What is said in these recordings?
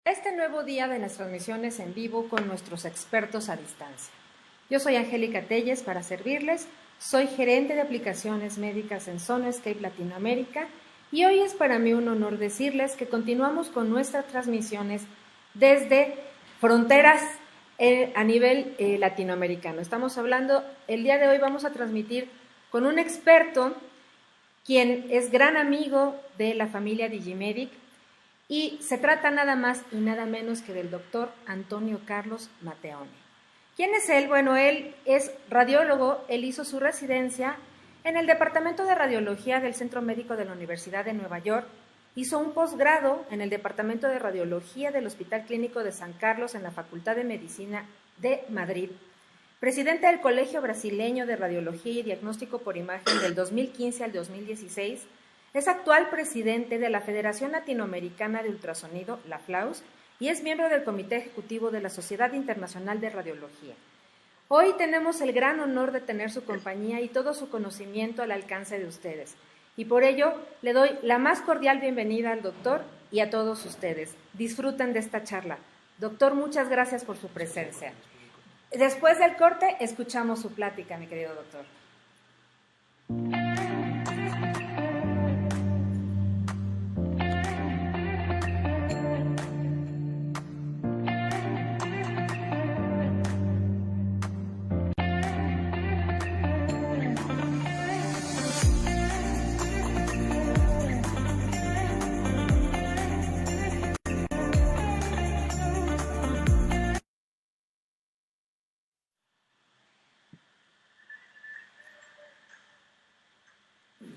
este nuevo día de las transmisiones en vivo con nuestros expertos a distancia. Yo soy Angélica Telles para servirles, soy gerente de aplicaciones médicas en Sonoscape Latinoamérica y hoy es para mí un honor decirles que continuamos con nuestras transmisiones desde fronteras a nivel latinoamericano. Estamos hablando, el día de hoy vamos a transmitir con un experto quien es gran amigo de la familia Digimedic y se trata nada más y nada menos que del doctor Antonio Carlos Mateone. ¿Quién es él? Bueno, él es radiólogo, él hizo su residencia en el Departamento de Radiología del Centro Médico de la Universidad de Nueva York, hizo un posgrado en el Departamento de Radiología del Hospital Clínico de San Carlos en la Facultad de Medicina de Madrid, presidente del Colegio Brasileño de Radiología y Diagnóstico por Imagen del 2015 al 2016, es actual presidente de la Federación Latinoamericana de Ultrasonido, la FLAUS, y es miembro del Comité Ejecutivo de la Sociedad Internacional de Radiología. Hoy tenemos el gran honor de tener su compañía y todo su conocimiento al alcance de ustedes. Y por ello le doy la más cordial bienvenida al doctor y a todos ustedes. Disfruten de esta charla. Doctor, muchas gracias por su presencia. Después del corte, escuchamos su plática, mi querido doctor.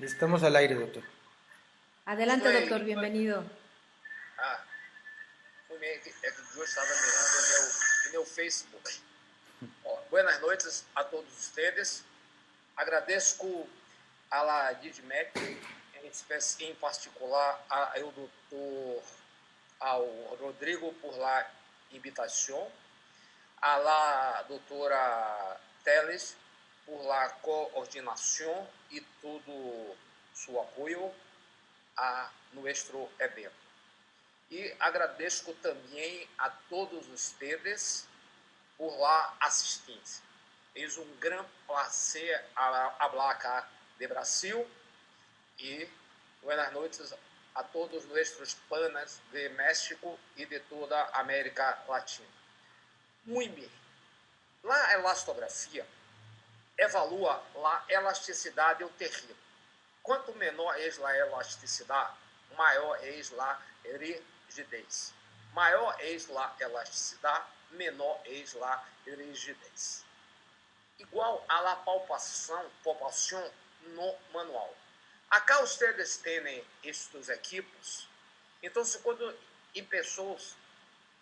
Estamos al aire, doctor. Adelante, doctor, bienvenido. É que eu estava mirando meu Facebook. Buenas noites a todos ustedes. Agradeço a la Digimedic, em particular ao doutor ao Rodrigo por la invitação, a la doutora Teles por la coordenação e todo seu apoio a nosso evento. E agradeço também a todos ustedes por la assistência. É um grande prazer falar acá de Brasil e buenas noites a todos nossos panas de México e de toda a América Latina. Muito bem. A elastografia evalua a elasticidade do tecido. Quanto menor é a elasticidade, maior é a rigidez. Maior é a elasticidade, menor é a rigidez. Igual a la palpação no manual. Acá vocês têm estes equipos. Então, quando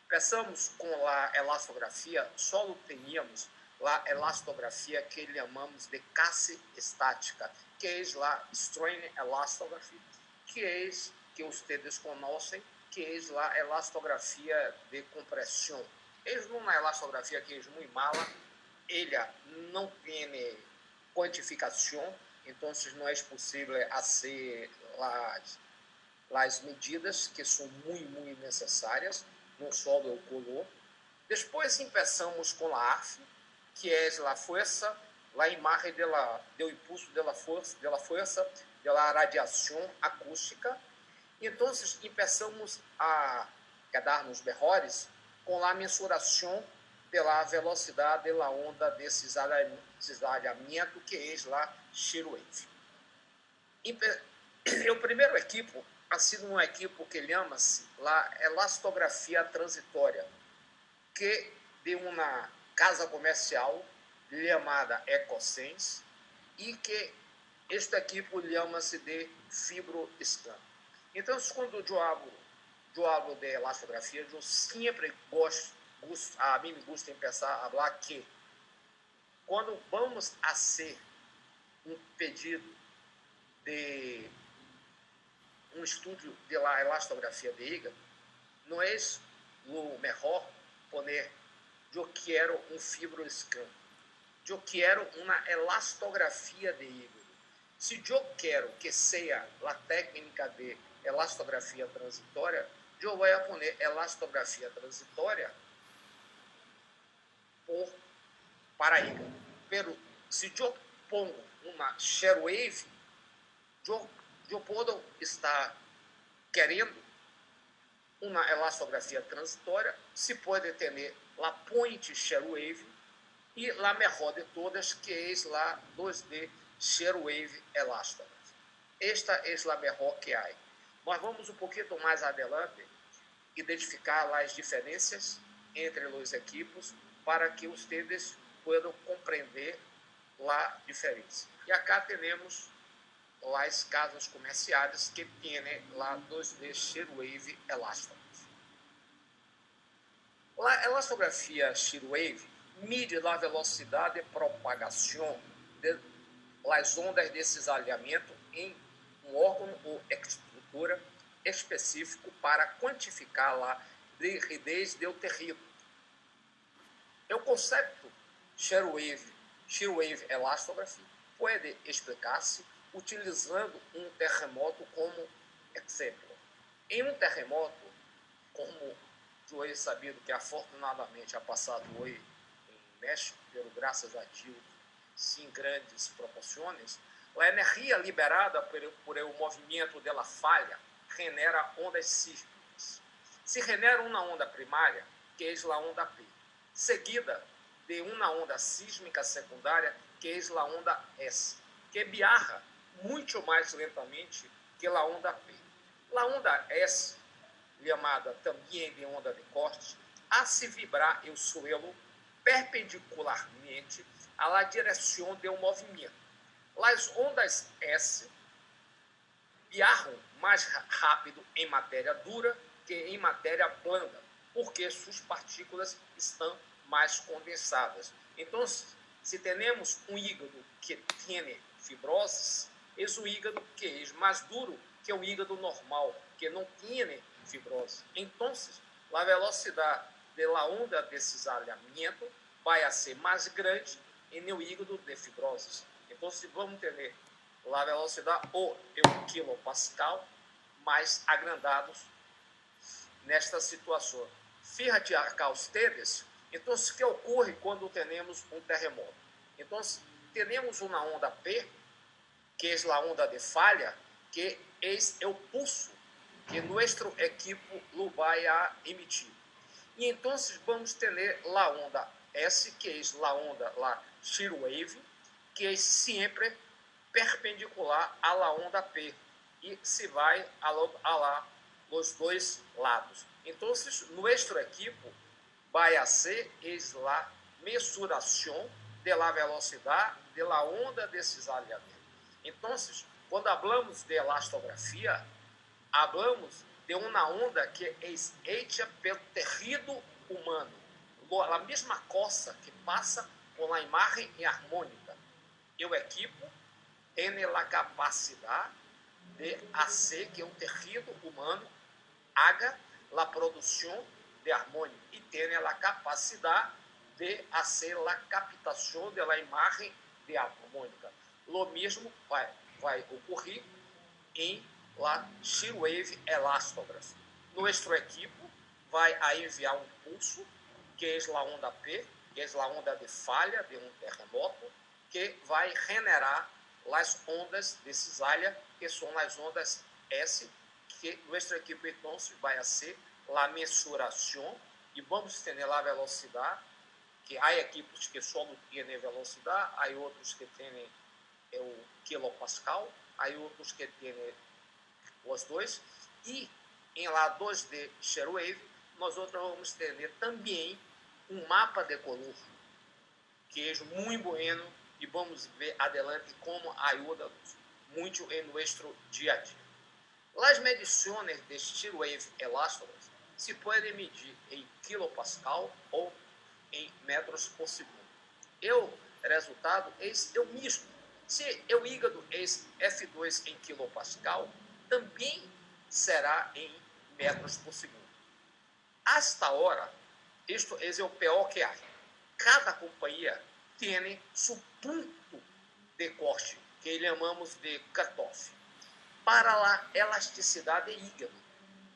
começamos com a elastografia, só tínhamos a elastografia que chamamos de case estática, que é a strain elastography, que é que vocês conhecem, que é a elastografia de compressão. É uma elastografia que é muito mala, ela não tem quantificação, então não é possível fazer as medidas que são muito necessárias, não só do color. Depois começamos com a ARF, que é a força, a imagem do impulso da força, da radiação acústica. Então, começamos a dar-nos berrores com a mensuração da velocidade da onda de cisalhamento, que é a shear wave. O primeiro equipo ha sido um equipo que chama-se a elastografia transitória, que de uma casa comercial chamada EcoSense, e que este equipo chama-se de FibroScan. Então, quando eu hablo de elastografia, eu sempre a mim me gusta empezar a falar que quando vamos a ser um pedido de um estudo de elastografia de hígado, não é o melhor poner eu quero um fibroscan, eu quero uma elastografia de hígado. Se eu quero que seja a técnica de elastografia transitória, eu vou poner elastografia transitória para hígado. Pero se eu pongo uma shear wave, eu posso estar querendo uma elastografia transitória, se pode ter a point shear wave e a melhor de todas, que é a 2D shear wave elastography. Esta é a melhor que há. Mas vamos um pouquinho mais adelante identificar as diferenças entre os equipos para que vocês possam compreender a diferença. E acá temos as casas comerciais que têm a 2D shear wave elastography. A elastografia shear wave mide a velocidade de propagação das ondas de cisalhamento em um órgão ou estrutura específico para quantificar a rigidez do tecido. O conceito shear wave elastography pode explicar-se utilizando um terremoto como exemplo. Em um terremoto, como já é sabido que afortunadamente ha passado hoje em México, graças a Deus, sem grandes proporções, a energia liberada por o movimento da falha genera ondas sísmicas. Se genera uma onda primária, que é a onda P, seguida de uma onda sísmica secundária, que é a onda S, que viaja muito mais lentamente que a onda P. A onda S, chamada também de onda de corte, hace vibrar o suelo perpendicularmente à direção do movimento. As ondas S viajam mais rápido em matéria dura que em matéria blanda, porque suas partículas estão mais condensadas. Então, se temos um hígado que tem fibroses, é um hígado que é mais duro que o hígado normal, que não tem fibrose. Então, a velocidade da onda de cisalhamento vai ser mais grande no hígado de fibroses. Então, se vamos ter a velocidade ou o quilopascal mais agrandados nesta situação. Fíjate acá ustedes, então, o que ocorre quando temos um terremoto? Então, temos uma onda P, que é a onda de falha, que é o pulso que nosso equipo lo vai a emitir. E então, vamos ter a onda S, que é a onda, a shear wave, que é sempre perpendicular à onda P e se vai a os dois lados. Então, nosso equipo vai a ser a mensuração da velocidade da onda de cisalhamento. Então, quando falamos de elastografia, falamos de uma onda que é hecha pelo tecido humano, a mesma coisa que passa com a imagem harmônica. E o equipo tem a capacidade de fazer que o tecido humano haga a produção de harmônica e tem a capacidade de fazer a captação da imagem de harmônica. O mesmo vai ocorrer em la shear wave elastography. Nosso equipo vai enviar um pulso, que é a onda P, que é a onda de falha de um terremoto, que vai generar as ondas de cisalha, que são as ondas S, que nosso equipo então vai ser a mensuração e vamos ter a velocidade, que há equipos que só não têm velocidade, há outros que têm o quilopascal, há outros que têm os dois, e em lá 2D shear wave, nós vamos ter também um mapa de color, que é muito bueno, e vamos ver adelante como ajuda muito em nosso dia a dia. As medições de shear wave elastography se podem medir em quilopascal ou em metros por segundo. O resultado é o mesmo. Se o hígado é F2 em quilopascal, também será em metros por segundo. Hasta agora, isto é o pior que há. Cada companhia tem seu ponto de corte, que chamamos de cutoff, para a elasticidade de hígado.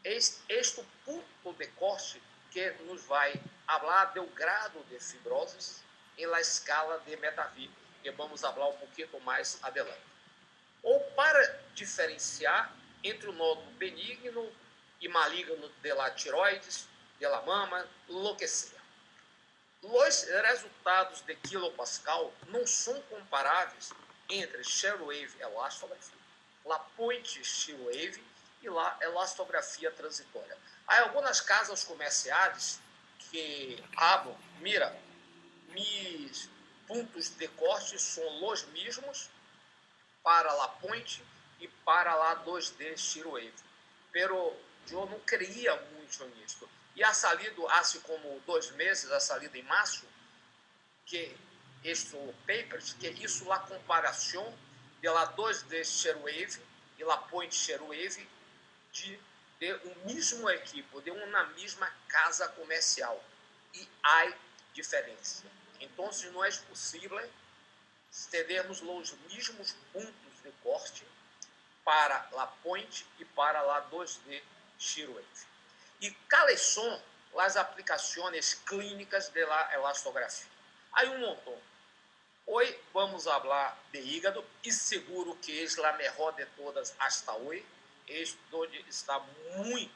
este ponto de corte que nos vai falar do grado de fibrose em la escala de Metavi, que vamos falar um pouquinho mais adelante. Ou para diferenciar entre o nódulo benigno e maligno de la tiroides, de la mama, lo que sea. Os resultados de quilopascal não são comparáveis entre shear wave elastography, la point shear wave e la elastografia transitória. Há algumas casas comerciais que abram, mira, mis pontos de corte são os mesmos para la point e para la 2D shear wave. Pero eu não creia muito nisso. E ha salido, há como 2 meses, ha salido em março, que este papers, que isso la comparação de la 2D shear wave e la point shear wave de um mesmo equipo, de uma mesma casa comercial. E há diferença. Então, não é possível termos os mesmos pontos de corte para la point e para la 2D shear wave. E quais são as aplicações clínicas de la elastografia? Há um montão. Hoje vamos falar de hígado e seguro que é a melhor de todas hasta hoje. É onde está muito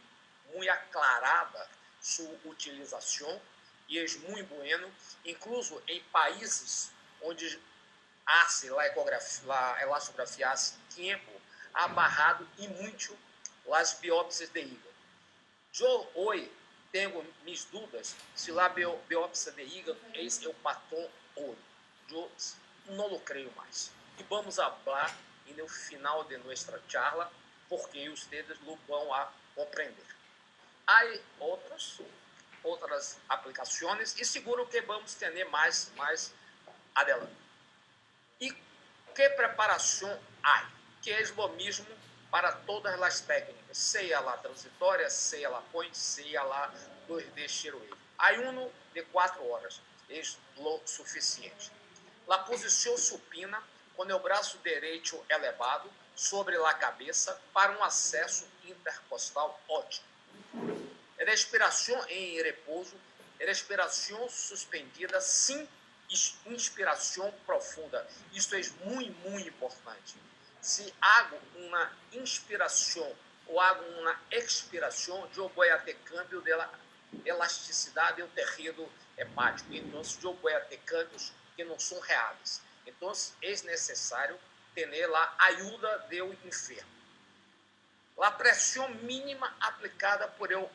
aclarada sua utilização e é muito bueno, incluso em países onde hace a elastografia há tempo, ha barrado e muito as biópsias de hígado. Eu hoje tenho minhas dúvidas se a biópsia de hígado é o patrão ouro. Eu não lo creio mais. E vamos falar no final de nossa charla, porque vocês lo vão a compreender. Há outras aplicações e seguro que vamos ter mais adelante. E que preparação há? Que é o mesmo para todas as técnicas, seja lá transitória, seja lá point, seja lá 2D shear wave. Há um de 4 horas, é o suficiente. A posição supina, com o braço direito elevado sobre a cabeça para um acesso intercostal ótimo. Respiração em repouso, respiração suspendida, sim, inspiração profunda. Isto é muito importante. Se hago uma inspiração ou hago uma expiração, eu vou ter câmbio da elasticidade do tecido hepático. Então, eu vou ter câmbios que não são reais. Então, é necessário ter a ajuda do enfermo. A pressão mínima aplicada por o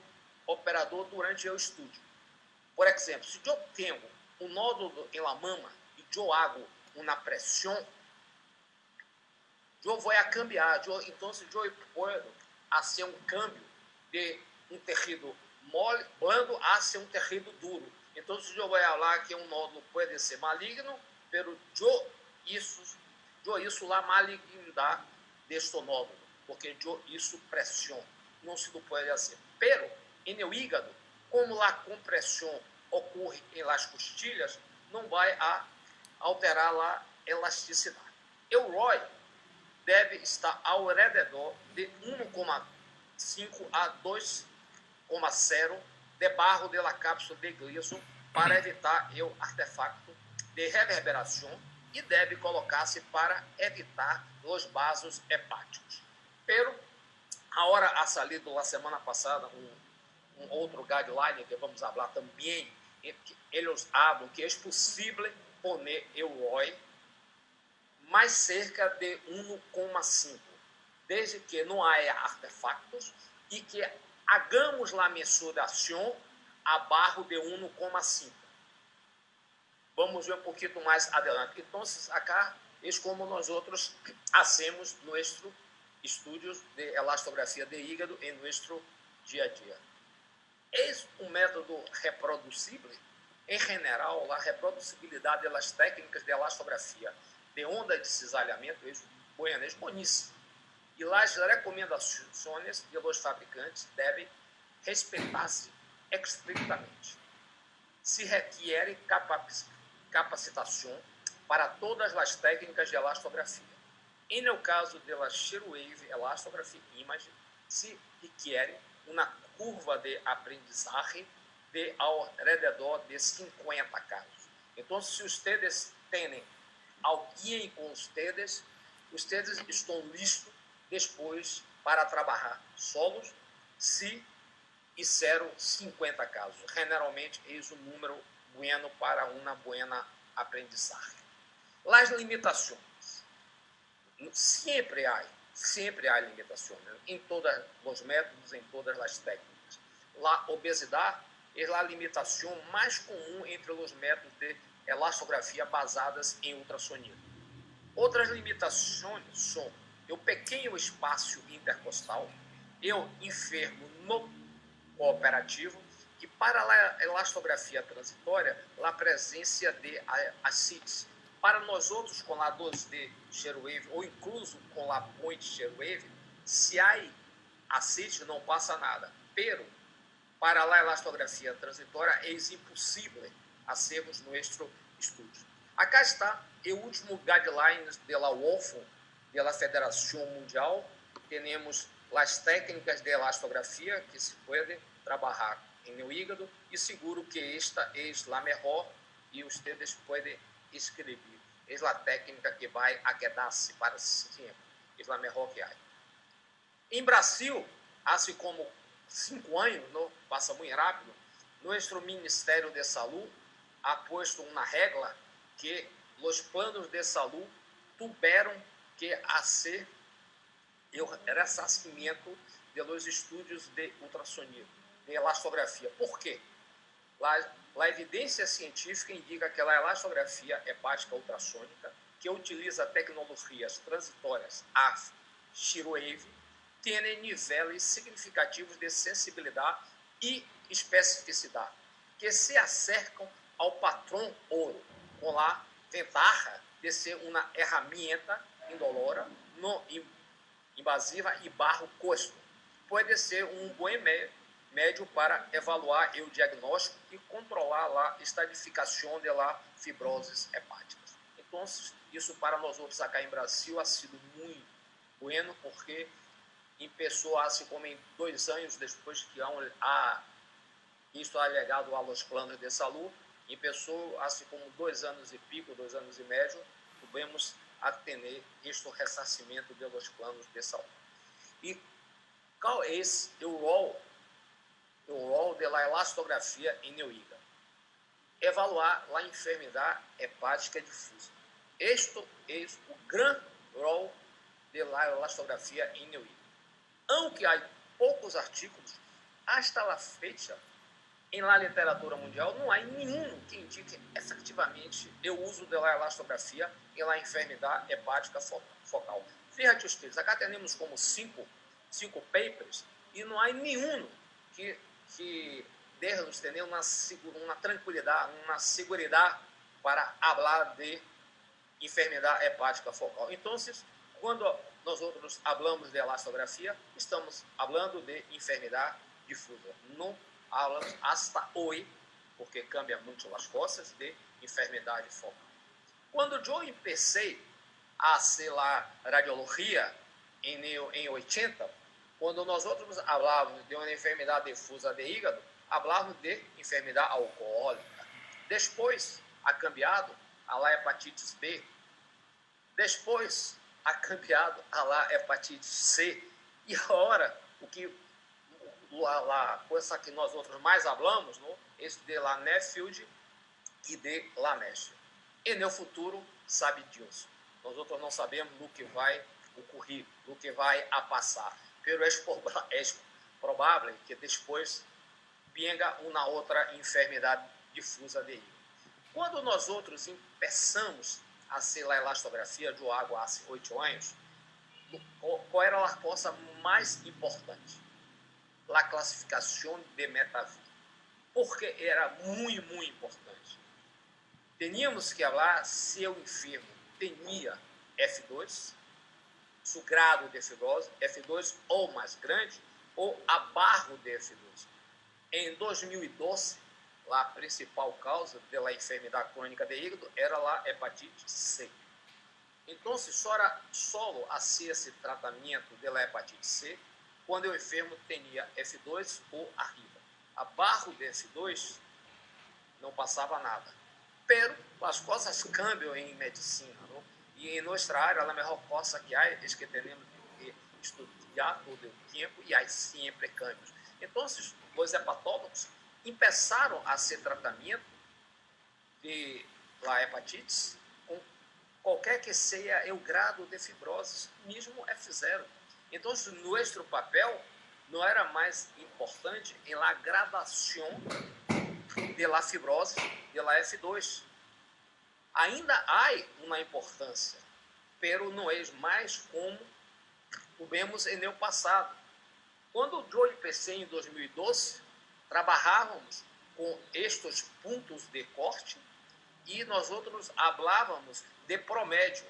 operador durante o estudo. Por exemplo, se eu tenho um nódulo em la mama e eu hago uma pressão, eu vou a cambiar. Então, eu posso fazer um câmbio de um tecido mole, blando, a ser um tecido duro. Então, se eu vou falar que um nódulo pode ser maligno, pero isso lá malignidade deste nódulo, porque isso pressão, não se pode fazer. Pero, em o hígado, como a compressão ocorre em las costilhas, não vai alterar a elasticidade. O ROI deve estar ao redor de 1,5 a 2,0 debaixo da cápsula de Gleason para evitar o artefacto de reverberação e deve colocar-se para evitar os vasos hepáticos. Pero, agora ha salido a semana passada um outro guideline que vamos falar também, eles falam que é possível poner o ROI mais cerca de 1,5, desde que não haja artefactos e que hagamos a mensuração abaixo de 1,5. Vamos ver um pouquinho mais adelante. Então, acá é como nós outros hacemos nossos estudos de elastografia de hígado em nosso dia a dia. É um método reproducível. Em geral, a reproducibilidade das técnicas de elastografia de onda de cisalhamento é boníssima. E as recomendações dos fabricantes devem respeitar-se estritamente. Se requer capacitação para todas as técnicas de elastografia. E no caso da shear wave elastography image, se requer uma curva de aprendizagem de alrededor de 50 casos. Então, se vocês têm alguém com vocês estão listos depois para trabalhar solos, se hicieron 50 casos. Generalmente es un número bueno para una buena aprendizaje. Las limitaciones. Siempre hay limitaciones en todos los métodos, en todas las técnicas. La obesidad es la limitación más común entre los métodos de elastografia basadas em ultrassonido. Outras limitações são o pequeno espaço intercostal, eu enfermo no cooperativo e para a elastografia transitória, a presença de ascites. Para nós outros com a 2D Sherwave ou incluso com a Point Sherwave, se há ascite não passa nada. Pero para a elastografia transitória é impossível hacermos nosso estudo. Acá está o último guidelines de la WOFO, de la Federação Mundial. Temos as técnicas de elastografia que se podem trabalhar em meu hígado e seguro que esta é a melhor e vocês podem escrever. É a técnica que vai a quedar-se para sempre. É a melhor que há. Em Brasil, há como 5 anos, não passa muito rápido, nosso Ministério de Saúde ha posto uma regra que os planos de saúde tiveram que fazer o ressarcimento de los estudos de ultrassonido, de elastografia. Por quê? A evidência científica indica que a elastografia hepática ultrassônica, que utiliza tecnologias transitórias AF, Shirwave, tem níveis significativos de sensibilidade e especificidade, que se acercam ao padrão ouro, com a ventaja de ser uma ferramenta indolora, não invasiva e baixo custo. Pode ser um bom médio para evaluar o diagnóstico e controlar a estadificação da fibroses hepáticas. Então, isso para nós outros aqui em Brasil ha sido muito bueno, porque começou assim como em 2 anos depois que isso é legado aos planos de saúde, começou assim como 2 anos e pico, 2 anos e médio, podemos atender este ressarcimento dos planos de saúde. E qual é o rol da elastografia em meu hígado? Evaluar a enfermidade hepática difusa. Este é o grande rol da elastografia em meu hígado. Aunque há poucos artigos, hasta a fecha, em la literatura mundial, não há nenhum que indique efetivamente o uso da elastografia em la enfermidade hepática focal. Fíjate ustedes, acá temos como 5 papers e não há nenhum que dê-nos uma tranquilidade, uma segurança para falar de enfermidade hepática focal. Então, quando nós outros falamos de elastografia, estamos falando de enfermidade difusa. Não falamos hasta hoje, porque cambia muito as coisas, de enfermidade focal. Quando eu comecei a fazer a radiologia em 80, quando nós outros falávamos de uma enfermidade difusa de hígado, falávamos de enfermidade alcoólica. Depois, ha cambiado a la hepatite B. Depois, ha cambiado a la hepatite C. E agora, a coisa que nós outros mais falamos, é de la Neffield e de la Mesh. E no futuro, sabe Deus. Nós outros não sabemos do que vai ocorrer, do que vai a passar. Pero é provável que depois venha uma outra enfermidade difusa de hígado. Quando nós outros começamos a ser a elastografia de água há 8 anos, qual era a coisa mais importante? A classificação de metavir. Porque era muito, muito importante. Teníamos que falar se o enfermo tinha F2, seu grado de fibrose, F2 ou mais grande, ou abaixo de F2. Em 2012, a principal causa da enfermidade crônica de hígado era a hepatite C. Então, só hacia esse tratamento da hepatite C quando o enfermo tinha F2 ou arriba. Abaixo de F2 não passava nada. Pero as coisas cambiam em medicina, não? E em nossa área, a melhor coisa que há é que temos que estudar todo o tempo e há sempre cambios. Então, os hepatólogos começaram a ser tratamento de la hepatite com qualquer que seja o grado de fibrose, mesmo F0. Então, nosso papel não era mais importante em la gradação de la fibrose de la F2. Ainda há uma importância, pero não é mais como o vemos no passado. Quando eu empecé em 2012, trabalhávamos com estes pontos de corte e nós outros falávamos de promédio.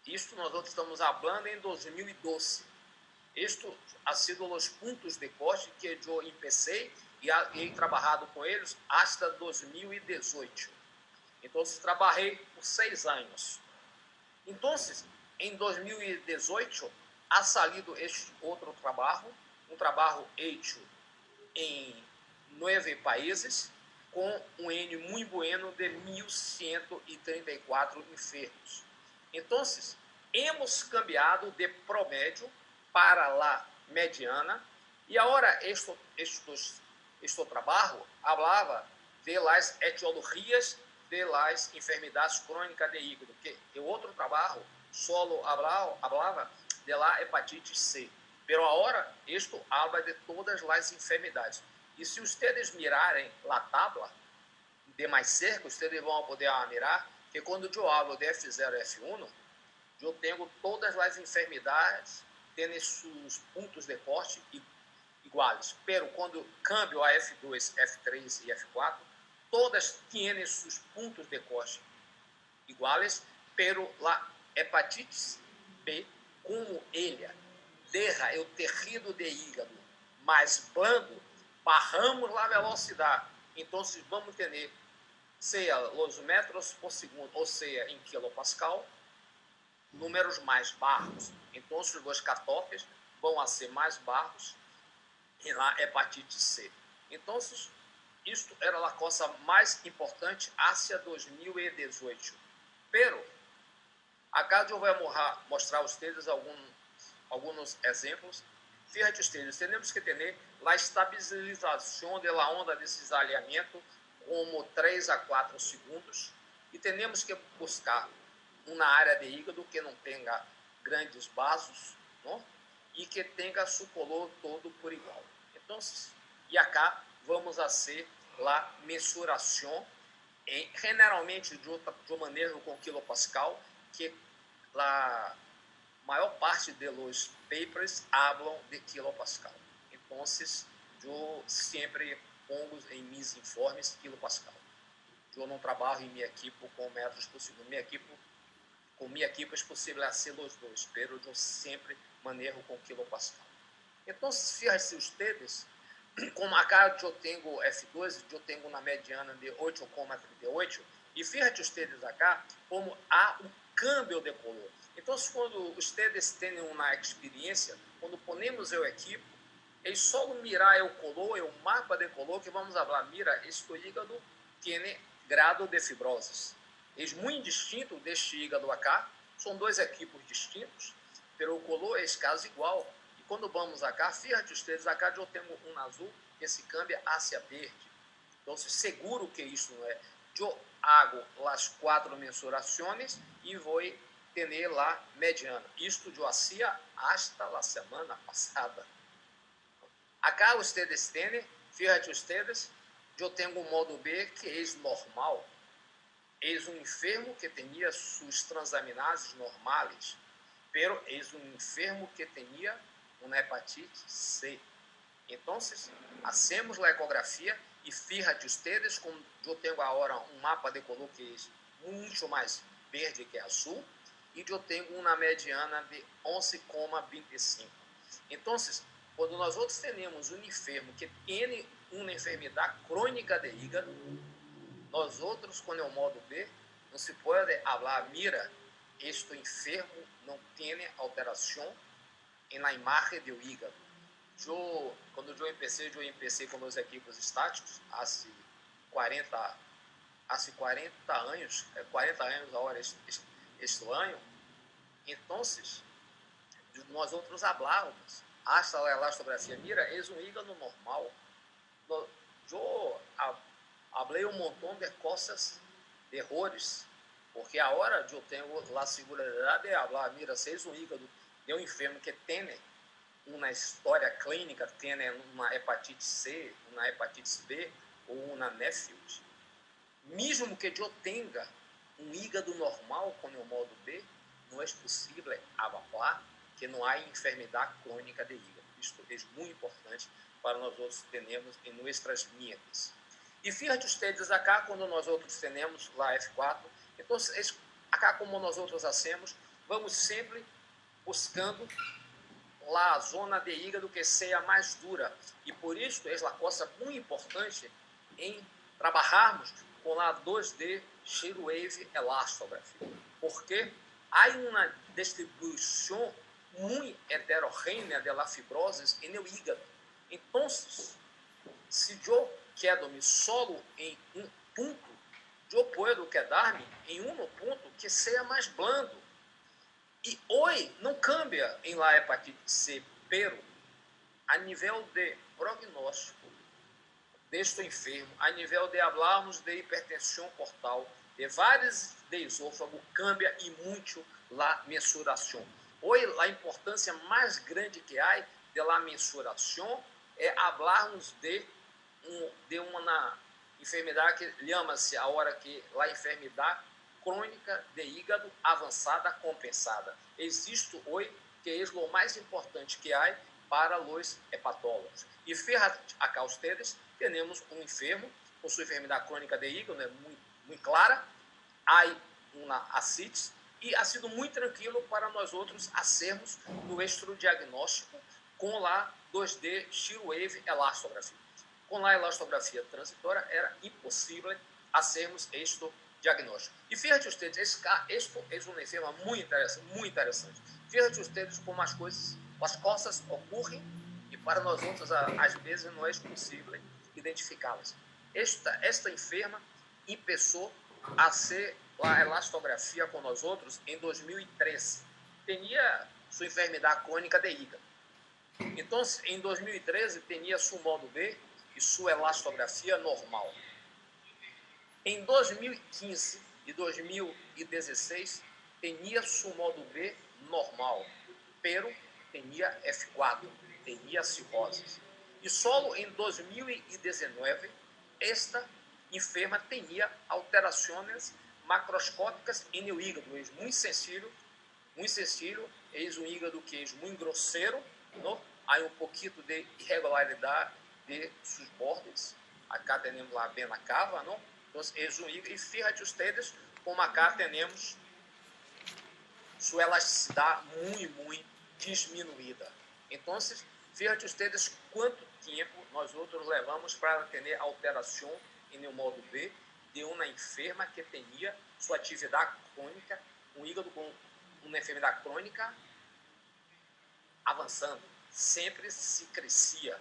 Isto nós outros estamos falando em 2012. Isto ha sido os pontos de corte que eu empecé e he trabalhado com eles até 2018. Então, trabalhei por 6 anos. Então, em 2018, ha salido este outro trabalho, um trabalho hecho em 9 países, com um N muito bueno de 1.134 enfermos. Então, hemos cambiado de promédio para la mediana, e agora este trabalho falava de las etiologias de las enfermidades crônicas de hígado, que o outro trabalho solo falava de la hepatite C. Pero agora, isto habla de todas as enfermidades. E se vocês mirarem a tabla de mais cerca, vocês vão poder mirar que quando eu falo de F0 e F1, eu tenho todas as enfermidades tendo seus pontos de corte iguais. Pero quando cambio a F2, F3 e F4, todas têm seus pontos de corte iguais, pero la hepatite B, como ela deixa o tecido de hígado mais blando, barramos a velocidade. Então, vamos ter, seja os metros por segundo, ou seja, em quilopascal, números mais baixos. Então, os catófes vão a ser mais baixos na hepatite C. Então, isto era a coisa mais importante hacia 2018. Pero, acá eu vou mostrar a vocês alguns exemplos. Fíjate ustedes, temos que ter a estabilização da onda de cisalhamento como 3 a 4 segundos e temos que buscar uma área de hígado que não tenha grandes vasos, não? E que tenha seu color todo por igual. Então, e acá vamos a ser a mensuração, generalmente de manejo com quilopascal, que a maior parte dos papers falam de quilopascal. Então, eu sempre pongo em meus informes quilopascal. Eu não trabalho em minha equipe com metros por segundo. Com minha equipe é possível fazer os dois, pero eu sempre manejo com quilopascal. Então, fíjense ustedes, como acá eu tenho F2, eu tenho uma mediana de 8,38, e fíjate ustedes acá como há um câmbio de color. Então, quando vocês têm uma experiência, quando ponemos o equipo, é só mirar o color, o mapa de color, que vamos falar, mira, este hígado tem grado de fibrose. É muito distinto deste hígado acá, são dois equipos distintos, pero o color é quase igual. E quando vamos acá, fíjate ustedes, acá eu tenho um azul que se cambia hacia verde. Então, seguro que isso não é. Eu hago as 4 mensurações e vou ter lá mediana. Isto eu hacía hasta a semana passada. Acá vocês têm, fíjate ustedes, eu tenho um modo B que é normal. É um enfermo que tinha suas transaminases normais, pero é um enfermo que tinha uma hepatite C. Então, hacemos a ecografia e fíjate ustedes, como eu tenho agora um mapa de color que é muito mais verde que azul, e eu tenho uma mediana de 11,25. Então, quando nós outros temos um enfermo que tem uma enfermidade crônica de hígado, nós outros, quando é o modo B, não se pode falar, mira, este enfermo não tem alteração na imagem do hígado. quando eu empecé com meus equipos estáticos, há 40 anos, 40 anos agora este ano, então nós outros hablávamos hasta la elastografía. Mira, es un hígado normal. Eu hablei um montão de coisas, de errores, porque agora eu tenho a segurança de falar, mira, se é um hígado de um enfermo que tem uma história clínica, tem uma hepatite C, uma hepatite B ou uma Neffield, mesmo que eu tenha um hígado normal com o modo B, não é possível falar que não há enfermidade crônica de hígado. Isto é muito importante para nós outros termos em nossas mentes. E fíjate ustedes acá, quando nós outros temos lá F4, então, acá como nós outros hacemos, vamos sempre buscando lá a zona de hígado que seja mais dura. E por isso é uma coisa muito importante em trabalharmos com a 2D Shear Wave Elastography, porque há uma distribuição muito heterogênea da fibrose no hígado. Então, se eu quedo-me solo em um ponto, eu posso quedar-me em um ponto que seja mais blando. E hoje não cambia em la hepatite C, pero a nível de prognóstico deste enfermo, a nível de hablarmos de hipertensão portal, de vários de esôfago, cambia e muito la mensuração. Hoje, a importância mais grande que há de la mensuração é hablarmos de uma enfermidade que chama-se agora que a enfermidade crônica de hígado avançada compensada. Existe hoje que é o mais importante que há para os hepatólogos. E fíjate acá ustedes, temos um enfermo com sua enfermidade crônica de hígado, né, muito clara, há uma ascites, e ha sido muito tranquilo para nós outros hacermos nosso diagnóstico com a 2D Shear Wave Elastography. Com a elastografia transitória era impossível hacermos este diagnóstico. E fíjate ustedes, este é uma enferma muito interessante. Fíjate ustedes como as coisas ocorrem e para nós outros, às vezes, não é possível identificá-las. Esta enferma começou a ser a elastografia com nós outros em 2013. Tinha sua enfermidade crônica de hígado. Então, em 2013, tinha seu modo B e sua elastografia normal. Em 2015 e 2016, tinha seu modo B normal, pero tinha F4, tinha cirrose. E só em 2019, esta enferma tinha alterações macroscópicas no hígado. É muito sensível, é um hígado que é muito grosseiro, não? Há um pouquinho de irregularidade de seus bordes. Acá temos lá bem na cava, não? Então, é um hígado, e fíjate ustedes como acá temos sua elasticidade muito diminuída. Então, fíjate ustedes quanto tempo nós outros levamos para ter alteração no modo B de uma enferma que tinha sua atividade crônica, um hígado com uma enfermidade crônica avançando, sempre se crescia.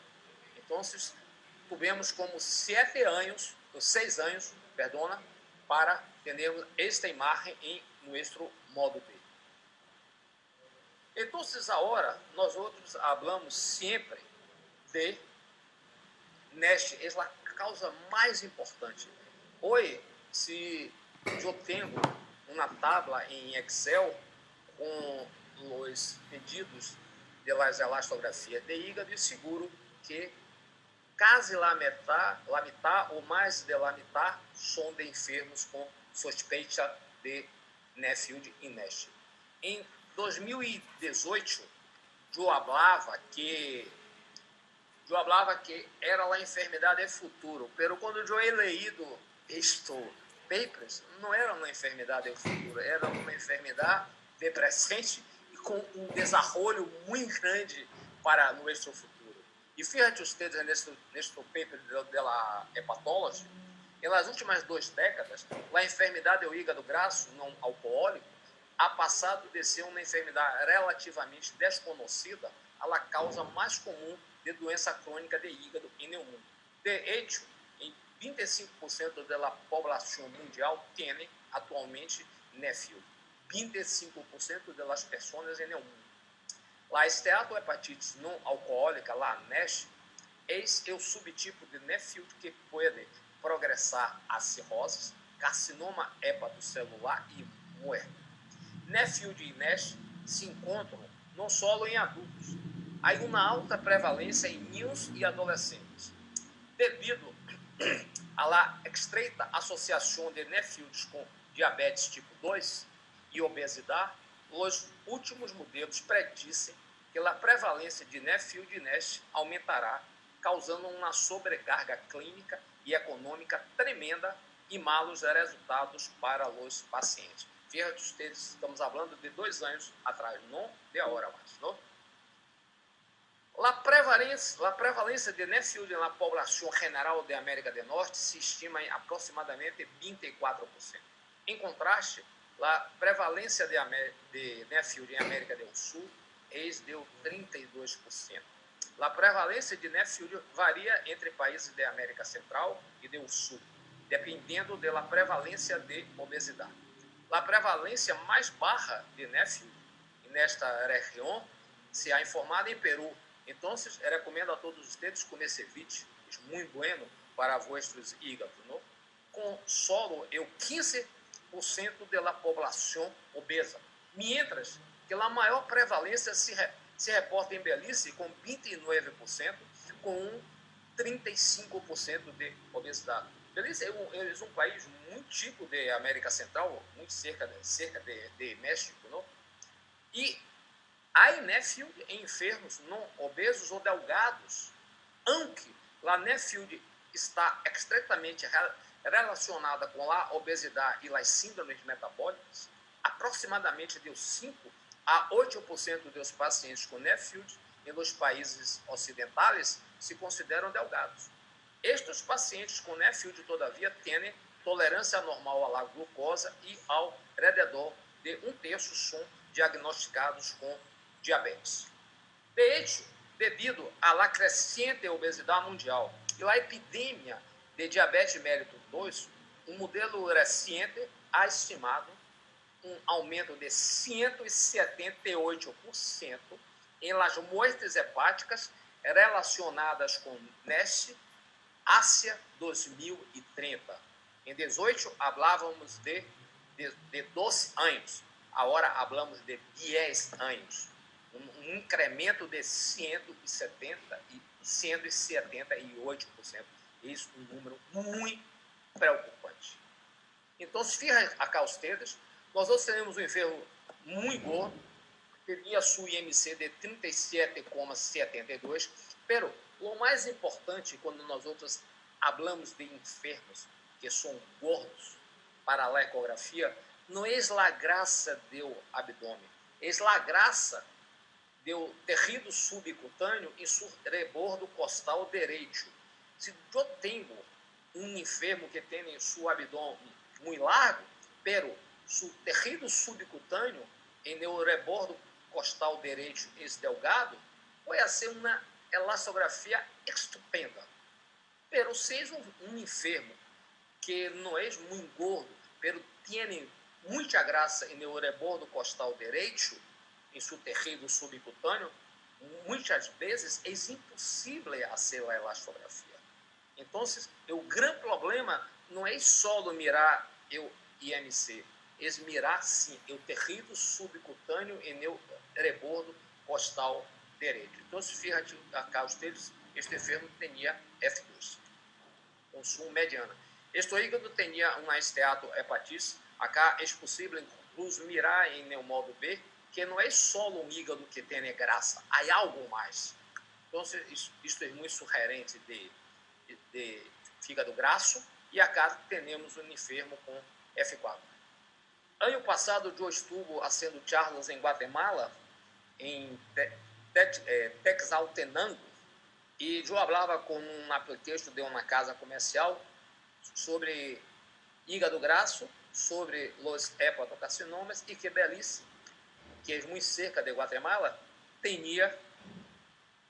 Então, tivemos como 6 anos, para termos esta imagem em nosso modo B. Então, agora, nós outros falamos sempre de NASH, é a causa mais importante. Hoje, se eu tenho uma tabla em Excel com os pedidos de elastografia de hígado, e seguro que quase la metade ou mais de la metade são de enfermos com suspeita de Neffield e NASH. Em 2018, eu falava que era a enfermidade do futuro, pero quando eu he leído estes papers, não era uma enfermidade do futuro, era uma enfermidade de presente e com um desenvolvimento muito grande para nosso futuro. E fíjate ustedes neste paper da hepatology, nas últimas 2 décadas, a enfermidade do hígado grasso não alcoólico ha passado de ser uma enfermidade relativamente desconhecida a causa mais comum de doença crônica de hígado no mundo. De hecho, em 25% da população mundial tem atualmente NEFIL. 25% das pessoas no mundo. A esteatohepatite não alcoólica, a NASH, é o subtipo de NEFIL que pode progressar a cirrose, carcinoma hepatocelular e morte. NEFIL e NASH se encontram não só em adultos, há uma alta prevalência em meninos e adolescentes. Devido à estreita associação de NEFIL com diabetes tipo 2 e obesidade, os últimos modelos predizem que a prevalência de NEFIL e NASH aumentará, causando uma sobrecarga clínica e econômica tremenda e malos resultados para os pacientes. Fíjate, estamos falando de 2 anos atrás, não de agora mais. Não? A prevalência de NEFIL na população general da América do Norte se estima em aproximadamente 24%. Em contraste, a prevalência de NEFIL em América do Sul é de 32%. A prevalência de NEFIL varia entre países da América Central e do Sul, dependendo da prevalência de obesidade. A prevalência mais baixa de NEFIL nesta região se ha informado em Peru. Então, recomendo a todos ustedes comer ceviche, é muito bueno para vossos hígados, não? Com solo 15% da população obesa, mientras que a maior prevalência se reporta em Belize com 29%, com 35% de obesidade. Belize é um país muito chico da América Central, muito cerca de México, não? E há NEFIL em enfermos não obesos ou delgados, aunque a NEFIL está estreitamente relacionada com a obesidade e as síndromes metabólicas, aproximadamente de 5 a 8% dos pacientes com NEFIL nos países ocidentais se consideram delgados. Estes pacientes com NEFIL, todavia, têm tolerância normal à glucosa e ao redor de 1/3 são diagnosticados com diabetes. De hecho, devido à crescente obesidade mundial e à epidemia de diabetes mellitus 2, um modelo recente ha estimado um aumento de 178% em las mortes hepáticas relacionadas com NASH hacia 2030. Em 18 falávamos de 12 anos, agora falamos de 10 anos. Um incremento de 178%. Isso é um número muito preocupante. Então, se fica acá ustedes, nós teremos um enfermo muito gordo, teria sua IMC de 37,72, pero o mais importante quando nós outros falamos de enfermos que são gordos para a ecografia, não é a grasa do abdômen, é a grasa do tecido subcutâneo em seu rebordo costal direito. Se eu tenho um enfermo que tem seu abdômen muito largo, pero seu tecido subcutâneo em o rebordo costal direito é delgado, vai ser uma elastografia estupenda. Pero se é um enfermo que não é muito gordo, pero tem muita grasa em o rebordo costal direito, em seu tecido subcutâneo, muitas vezes é impossível fazer a elastografia. Então, o grande problema não é só mirar o IMC, é mirar sim o tecido subcutâneo e o rebordo costal direito. Então, se fíjate acá ustedes, este enfermo tinha F2, consumo mediana. Este hígado tinha uma esteatohepatite, acá é possível incluso mirar em o modo B, que não é só um hígado que tem grasa, há algo mais. Então, isto é muito sugerente de fígado grasso, e acá temos um enfermo com F4. Ano passado, eu estuve fazendo charlas em Guatemala, em Texaltenango, e eu falava com um aplicativo de uma casa comercial sobre hígado grasso, sobre os hepatocarcinomas, e que Belize, que é muito cerca de Guatemala, tinha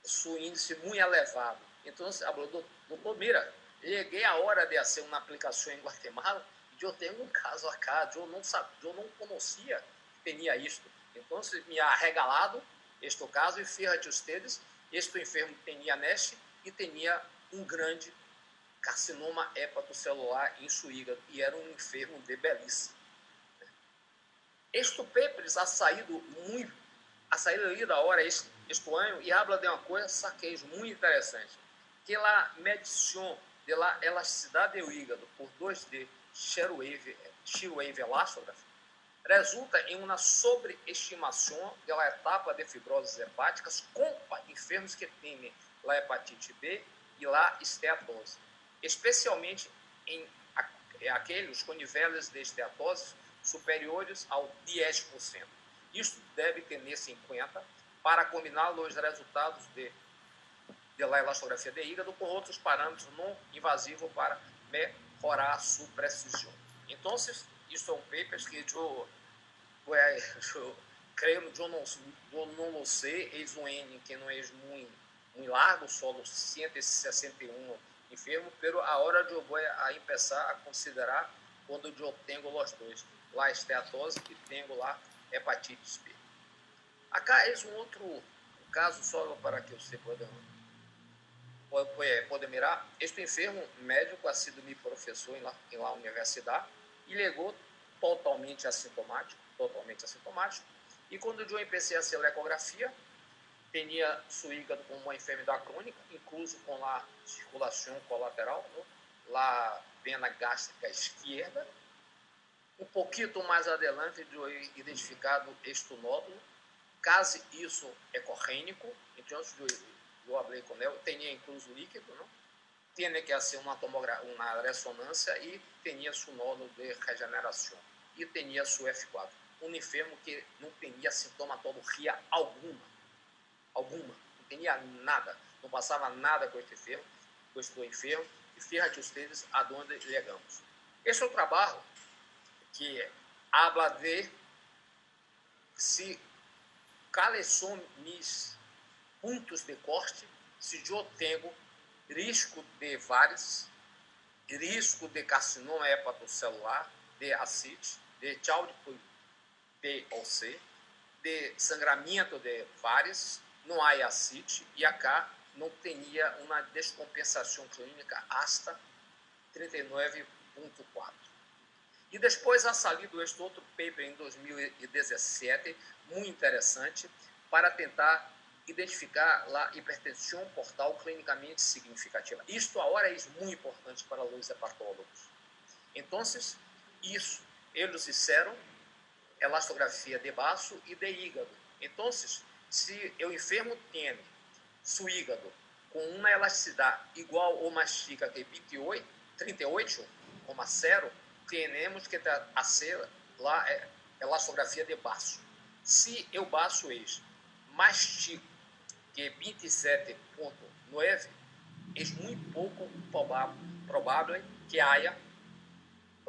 su índice muito elevado. Então, falou, doutor, mira, cheguei a hora de fazer uma aplicação em Guatemala e eu tenho um caso acá, eu não sabia, eu não conhecia que tinha isto. Então, me ha regalado este caso e fíjate ustedes, este enfermo tinha NASH e tinha um grande carcinoma hepatocelular em seu hígado e era um enfermo de velhice. Este paper ha saído aí da hora este ano e habla de uma coisa, saqueis, muito interessante, que a medição da elasticidade do hígado por 2D shear-wave elastography resulta em uma sobreestimação da etapa de fibroses hepáticas com enfermos que têm a hepatite B e a esteatose, especialmente em aqueles com níveis de esteatose superiores ao 10%. Isto deve ter-se em conta para combinar os resultados da elastografia de hígado com outros parâmetros não invasivos para melhorar sua precisão. Então, isso é um paper que eu creio que eu não sei, é um N que não é muito largo, só dos 161 enfermos, mas a hora de eu vou começar a considerar quando eu tenho os dois, lá esteatose e tenho lá hepatite B. Acá é um outro caso, só para que você pode mirar. Este enfermo médico ha sido meu professor em lá universidade e legou totalmente assintomático, e quando eu comecei a fazer a ecografia, tinha seu hígado com uma enfermidade crônica, incluso com a circulação colateral, a vena gástrica esquerda. Um pouquinho mais adelante, eu identificado este nódulo, caso isso é corrênico, então eu falei com ele, tinha incluso líquido, não? Tinha que fazer uma ressonância e tinha seu nódulo de regeneração e tinha seu F4. Um enfermo que não tinha sintomatologia alguma, não tinha nada, não passava nada com este enfermo, e fíjate ustedes aonde chegamos. Este é o trabalho que habla de se quais são mis pontos de corte, se eu tenho risco de várices, risco de carcinoma hepatocelular, de ascite, de Child-Pugh B ou C, de sangramento de várices, não há ascite, e acá não tinha uma descompensação clínica hasta 39,4. E depois ha salido este outro paper em 2017, muito interessante, para tentar identificar a hipertensão portal clinicamente significativa. Isto agora é muito importante para os hepatólogos. Então, isso, eles fizeram elastografia de baço e de hígado. Então, se o enfermo tem seu hígado com uma elasticidade igual ou mais chica que 38,0, temos que fazer lá elastografia de baço. Se o baço é mais chico que 27,9, é muito pouco provável que haja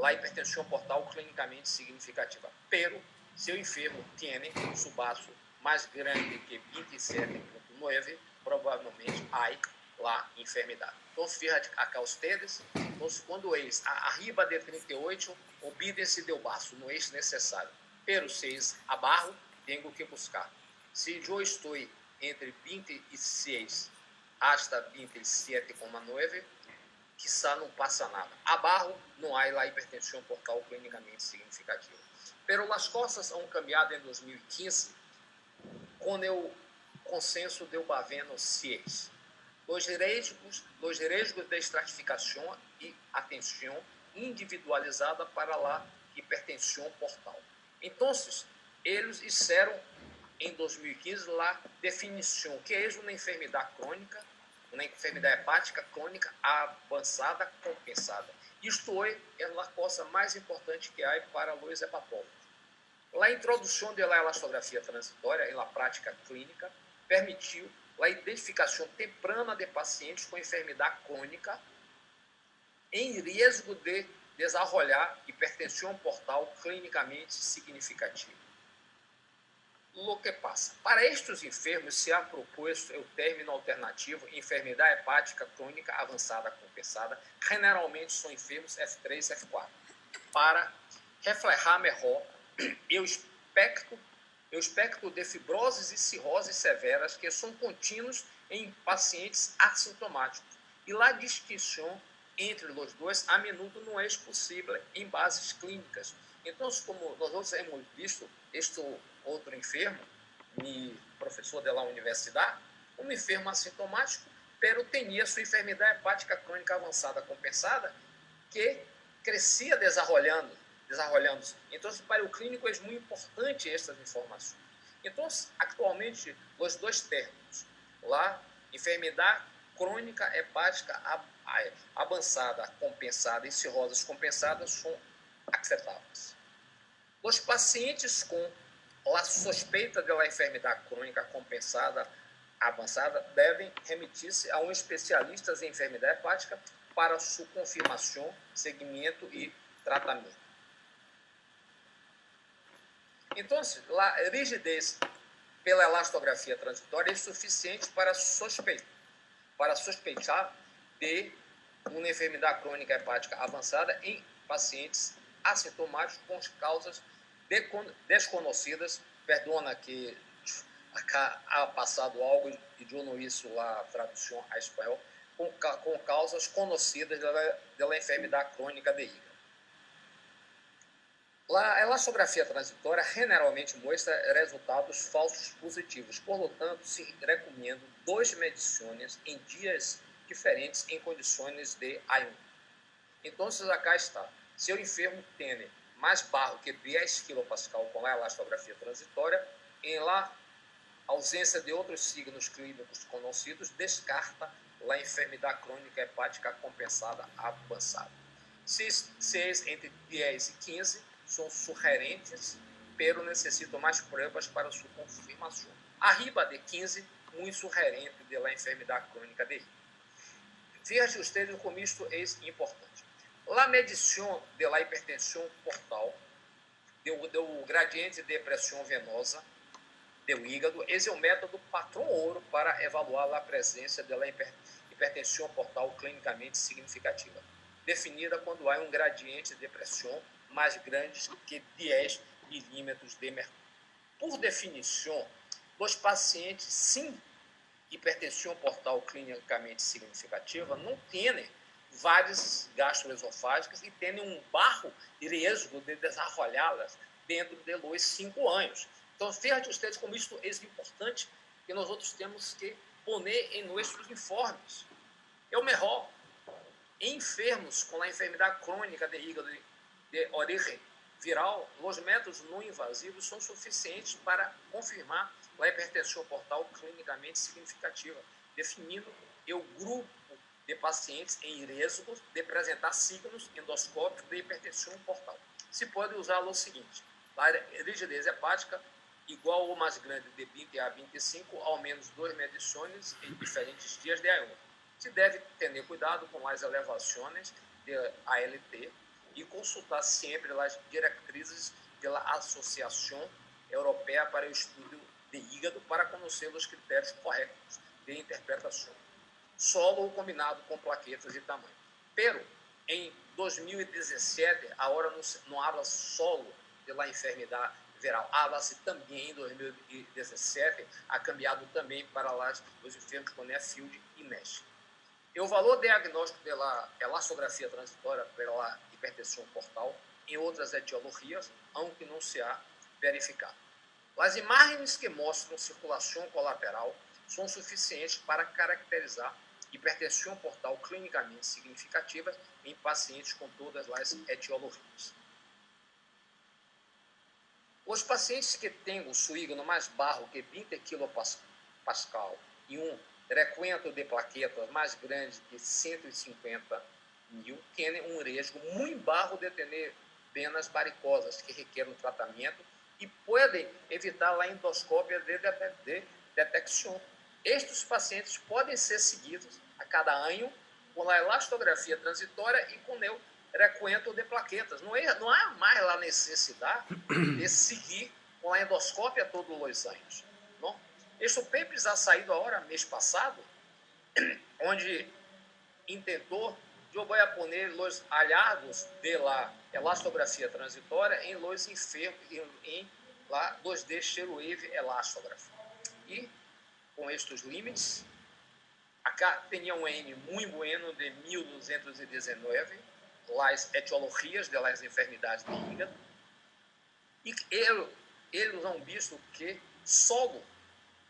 a hipertensão portal clinicamente significativa. Pero, se o enfermo tem seu baço mais grande que 27,9, provavelmente há lá enfermidade. Então, fíjate acá ustedes, então, quando eles arriba de 38, obedem-se do baço, não é necessário. Pero, se eles abaixo, tenho que buscar. Se eu estou entre 26 hasta 27,9, quizá não passa nada. Abaixo, não há a hipertensão portal clinicamente significativa. Pero as coisas han cambiado em 2015 com o consenso do Baveno 6. Os riscos de estratificação e atenção individualizada para a hipertensão portal. Então, eles fizeram em 2015 a definição que é uma enfermidade crônica, uma enfermidade hepática crônica avançada compensada. Isto é a coisa mais importante que há para os hepatólogos. A introdução da elastografia transitória na prática clínica permitiu a identificação temprana de pacientes com enfermidade crônica em risco de desenvolver hipertensão portal clinicamente significativa. Lo que passa? Para estes enfermos se ha proposto o término alternativo enfermidade hepática crônica avançada compensada, generalmente são enfermos F3, F4, para reflejar melhor o espectro de fibroses e cirroses severas que são contínuos em pacientes assintomáticos. E a distinção entre os dois a menudo não é possível em bases clínicas. Então, como nós hemos visto, este outro enfermo, professor da universidade, um enfermo assintomático, pero tinha sua enfermidade hepática crônica avançada compensada, que crescia desarrollando-se. Então, para o clínico é muito importante estas informações. Então, atualmente, os dois termos, lá, enfermidade crônica hepática avançada compensada e cirroses compensadas, são aceitáveis. Os pacientes com a suspeita da enfermidade crônica compensada avançada devem remitir-se a um especialista em enfermidade hepática para sua confirmação, seguimento e tratamento. Então, a rigidez pela elastografia transitória é suficiente para suspeitar de uma enfermidade crônica hepática avançada em pacientes assintomáticos com causas desconhecidas. Perdona que ha passado algo e eu não isso a tradução a espanhol, com causas conhecidas da enfermidade crônica de hígado. A elastografia transitória generalmente mostra resultados falsos positivos, portanto, se recomenda 2 medições em dias diferentes em condições de ayuno. Então, acá está. Se o enfermo tem mais barro que 10 kPa com a elastografia transitória, em la ausência de outros signos clínicos conhecidos, descarta a enfermidade crônica hepática compensada avançada. Se entre 10 e 15 são sugerentes, pero necessitam mais provas para sua confirmação. Arriba de 15, muito sugerente da enfermidade crônica de hígado. Veja ustedes como isto é importante. A medição da hipertensão portal, do gradiente de pressão venosa do hígado, esse é o método padrão ouro para evaluar a presença da hipertensão portal clinicamente significativa, definida quando há um gradiente de pressão mais grande que 10 milímetros de mercúrio. Por definição, os pacientes sem hipertensão portal clinicamente significativa não têm várias gastroesofágicas e têm um baixo risco de desarrollá-las dentro de 5 anos. Então, vejam ustedes como isto é importante que nós outros temos que pôr em nossos informes. É o melhor. Em enfermos com a enfermidade crônica de hígado de origem viral, os métodos não invasivos são suficientes para confirmar a hipertensão portal clinicamente significativa, definindo o grupo de pacientes em risco de apresentar signos endoscópicos de hipertensão portal. Se pode usar o seguinte: a rigidez hepática igual ou mais grande de 20 a 25, ao menos 2 medições em diferentes dias de ayuno. Se deve ter cuidado com as elevações de ALT e consultar sempre as diretrizes da Associação Europeia para o Estudo de Hígado para conhecer os critérios corretos de interpretação. Solo combinado com plaquetas e tamanho. Pero, em 2017, agora não habla solo da enfermidade viral, habla-se também em 2017, ha cambiado também para os enfermos com NEFILD e MESH. E o valor diagnóstico da elastografia transitória pela hipertensão portal em outras etiologias, aunque não se ha verificado. As imagens que mostram circulação colateral são suficientes para caracterizar hipertensão portal clinicamente significativa em pacientes com todas as etiologias. Os pacientes que têm o seu hígado mais baixo que 20 kPa e um recuento de plaquetas mais grande que 150 mil têm um risco muito baixo de ter venas varicosas que requerem tratamento e podem evitar a endoscópia de detecção. Estes pacientes podem ser seguidos a cada ano com a elastografia transitória e com o recuento de plaquetas. Não há mais a necessidade de seguir com a endoscópia todos os anos. Não? Este paper ha saído agora, mês passado, onde intentou eu vou poner os hallazgos de la elastografia transitória em los enfermos, em la 2D Share-Wave Elastography. E, com estes limites, acá tinha um N muito bueno de 1219, as etiologias de las enfermidades do hígado, e eles han visto que solo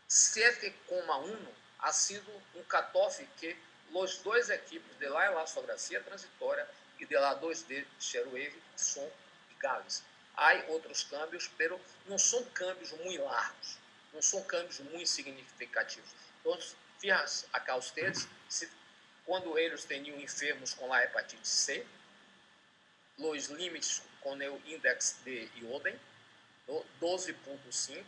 7,1 ha sido um cutoff que os dois equipos de la elastografia transitória e de la 2D Share-Wave são iguais. Há outros câmbios, mas não são câmbios muito largos, não são câmbios muito significativos. Então, fíjense acá ustedes, quando eles tinham enfermos com a hepatite C, os limites com o índice de Ioden, 12,5,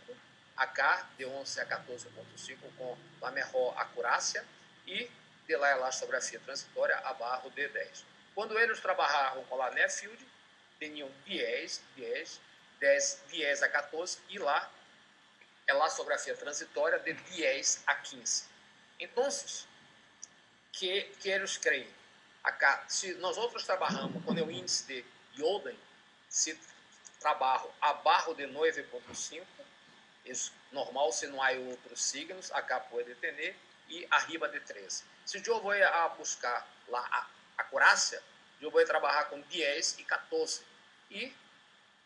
acá de 11 a 14,5 com a melhor acurácia e de la elastografia transitória abaixo de 10. Quando eles trabalhavam com a Neffield, tinham 10 a 14 e lá elastografia transitória de 10 a 15. Então, que eles creem? Acá, se nós outros trabalhamos com o índice de Ioden, se trabalho abaixo de 9,5, isso normal, se não há outros signos, acá pode ter, e arriba de 13. Se eu vou buscar lá a acurácia, eu vou trabalhar com 10 e 14. E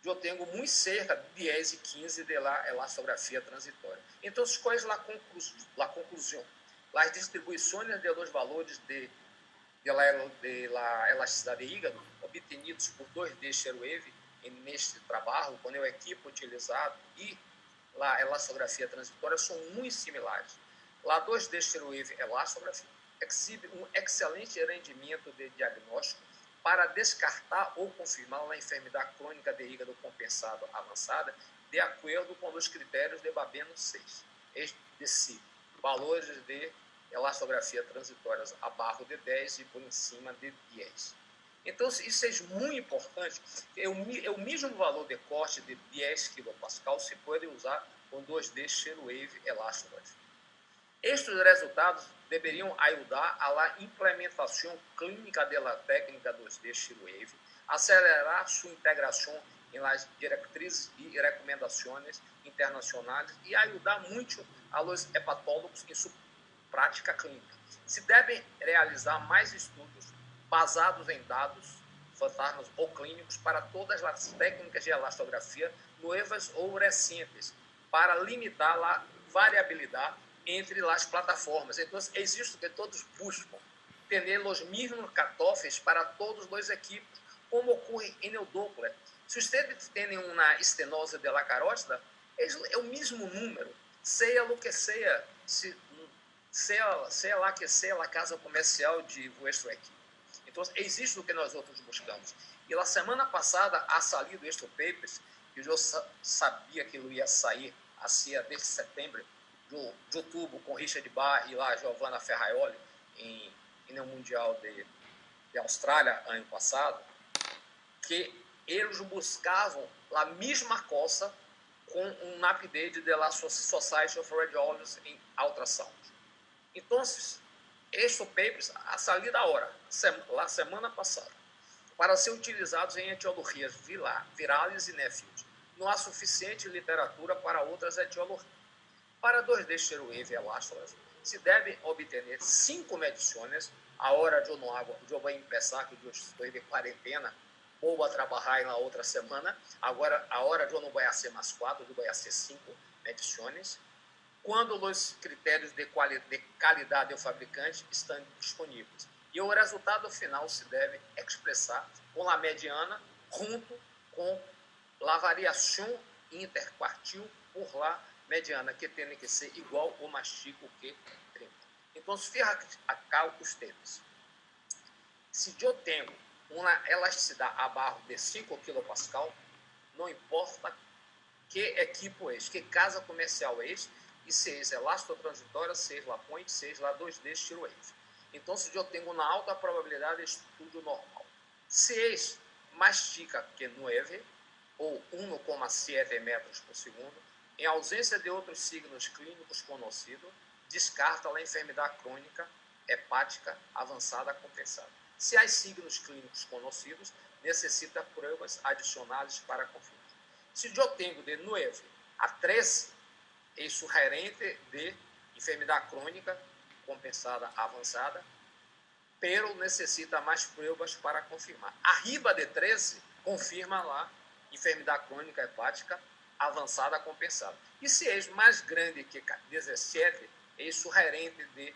eu tenho muito cerca de 10 e 15 de la elastografia transitória. Então, quais a conclusão? As distribuições de los valores de la elasticidade de hígado obtidos por 2D Share-Wave neste trabalho, com o equipo utilizado e a elastografia transitória são muito similares. A 2D Share-Wave Elastography exibe um excelente rendimento de diagnóstico para descartar ou confirmar a enfermidade crônica de hígado compensado avançada, de acordo com os critérios de Babeno 6. Este valores de elastografia transitórias abaixo de 10 e por em cima de 10. Então, isso é muito importante. O mesmo valor de corte de 10 kPa se pode usar com 2D Share-Wave Elastography. Estes resultados deveriam ajudar a implementação clínica da técnica 2D Share-Wave, acelerar sua integração em las diretrizes e recomendações internacionais e ajudar muito a los hepatólogos em sua prática clínica. Se devem realizar mais estudos basados em dados, fantasmas ou clínicos para todas as técnicas de elastografia novas ou recentes, para limitar a variabilidade entre as plataformas. Então, existe que todos buscam ter os mesmos cutoffs para todos os equipos, como ocorre em el Doppler. Se vocês têm uma estenose de la carótida, é o mesmo número, seja o que seja, seja lá que seja a casa comercial de vosso equipe. Então, existe o que nós outros buscamos. E na semana passada, ha salido este paper, que eu sabia que ele ia sair assim, desde setembro, do YouTube, com Richard Barr e lá Giovanna Ferraioli, no Mundial de Austrália, ano passado, que eles buscavam a mesma coisa com um update da Society of Radiologists em ultrasound. Então, este paper ha salido agora, la semana passada, para ser utilizados em etiologias virais e Neffield. Não há suficiente literatura para outras etiologias. Para 2D Share-Wave Elastography, se deve obter 5 medições. A hora eu não hago, eu vou começar que eu estou de quarentena, ou a trabalhar na outra semana. Agora, a hora eu não vou ser mais 4, eu vou ser 5 medições. Quando os critérios de qualidade do fabricante estão disponíveis. E o resultado final se deve expressar com a mediana junto com a variação interquartil por lá mediana, que tem que ser igual ou mais chico que 30. Então, se fica acá os termos. Se eu tenho uma elasticidade abaixo de 5 kPa, não importa que equipo é, que casa comercial é, e se é elastotransitória, seja lá point, seja lá 2D Share-Wave. Então, se eu tenho uma alta probabilidade de estudo normal. Se é mais chica que 9, ou 1,7 metros por segundo, em ausência de outros signos clínicos conhecidos, descarta a enfermidade crônica hepática avançada compensada. Se há signos clínicos conhecidos, necessita provas adicionais para confirmar. Se eu tenho de 9 a 13, é sugerente de enfermidade crônica compensada avançada, pero necessita mais provas para confirmar. Arriba de 13, confirma lá enfermidade crônica hepática avançada compensada. E se é mais grande que 17, é sugerente de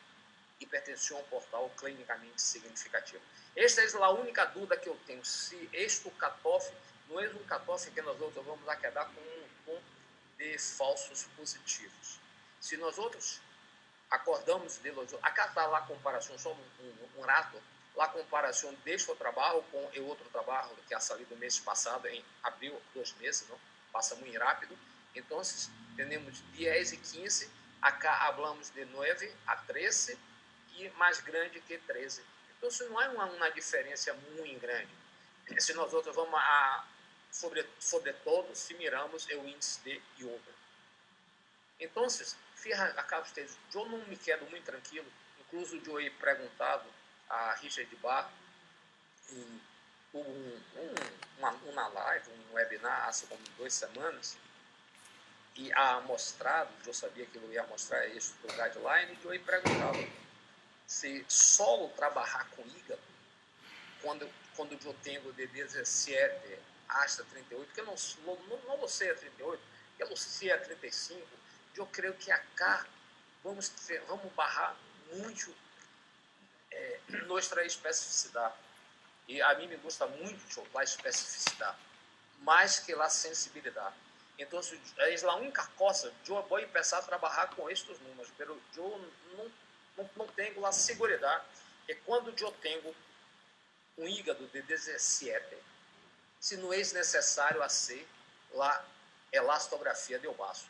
hipertensão portal clinicamente significativa. Esta é a única dúvida que eu tenho, se este cutoff não é um cutoff que nós outros vamos quedar com um ponto de falsos positivos. Se nós outros acordamos de los, acá está lá a comparação, só um rato, lá a comparação deste trabalho com o outro trabalho que ha salido do mês passado, em abril, 2 meses, não? Passa muito rápido. Então, temos 10 e 15, acá falamos de 9 a 13 e mais grande que 13. Então, isso não é uma diferença muito grande. Se nós outros vamos sobretudo, se miramos o índice de Yoga. Então, acaba de eu não me quedo muito tranquilo, incluso eu he perguntado a Richard Barr em uma live, um webinar, há como 2 semanas, e a mostrado, eu sabia que ele ia mostrar isso do guideline, e eu he perguntado se solo trabalhar com hígado, quando eu tenho de 17 hasta 38, que eu não sei a 38, eu não sei a 35, eu creio que acá vamos barrar muito nossa especificidade. E a mim me gusta muito a especificidade, mais que a sensibilidade. Então, é a única coisa, eu vou começar a trabalhar com estes números, mas eu não tenho a segurança que quando eu tenho um hígado de 17, se não é necessário fazer a elastografia do baço.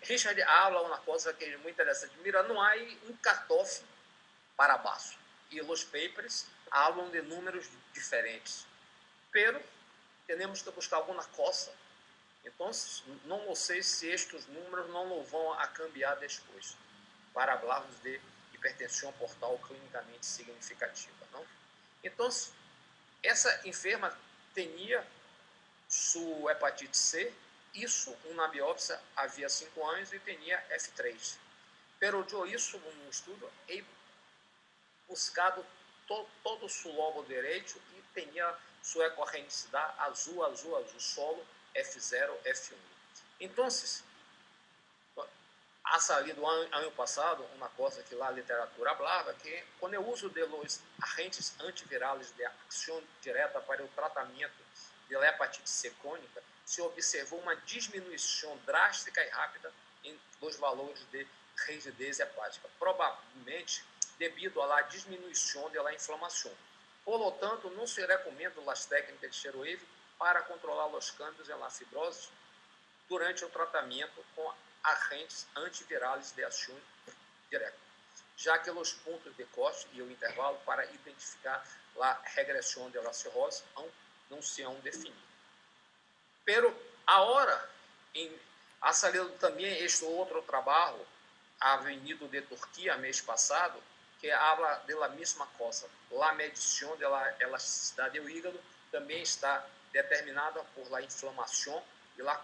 Richard habla uma coisa que é muito interessante. Mira, não há um cutoff para baixo. E os papers falam de números diferentes. Pero, temos que buscar alguma coisa. Então, não sei se estes números não vão a cambiar depois, para falarmos de hipertensão portal clinicamente significativa. Não? Então, essa enferma tinha sua hepatite C, isso uma biópsia havia 5 anos e tinha F3. Pero eu isso num estudo e buscado todo o seu lobo direito e tinha sua ecorrenticidade azul, solo F0, F1. Então, ha salido ano passado uma coisa que lá a literatura falava, que quando eu uso de los agentes antivirais de ação direta para o tratamento de hepatite C crônica, se observou uma diminuição drástica e rápida nos valores de rigidez hepática, provavelmente devido à diminuição da inflamação. Por lo tanto, não se recomenda as técnicas de Sherwave para controlar os câmbios em la fibrose durante o tratamento com agentes antivirais de ação direta, já que os pontos de corte e o intervalo para identificar a regressão da cirrose não se han definido. Pero agora, ha salido também este outro trabalho, venido de Turquia mês passado, que habla da mesma coisa. A medição da elasticidade do hígado também está determinada por la inflamação e la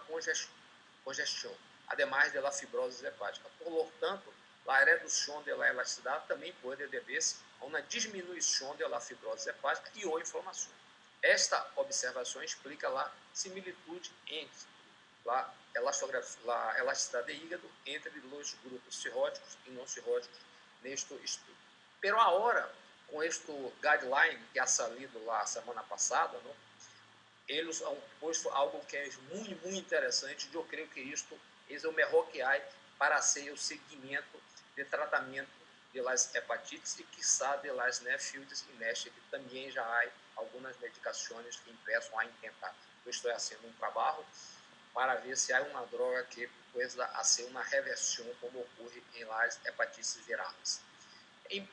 congestão, además da fibrose hepática. Por lo tanto, a redução da elasticidade também pode dever-se a uma diminuição da fibrose hepática e ou inflamação. Esta observação explica a similitude entre a elasticidade do hígado entre os grupos cirróticos e não cirróticos neste estudo. Pero agora, com este guideline que ha salido lá semana passada, não, eles han posto algo que é muito interessante, e eu creio que isto é o melhor que há para ser o seguimento de tratamento de las hepatites e, quiçá, de las NEFILDs e NASH, que também já há algumas medicações que impeçam a intentar. Eu estou fazendo um trabalho para ver se há uma droga que possa ser uma reversão, como ocorre em las hepatites virais.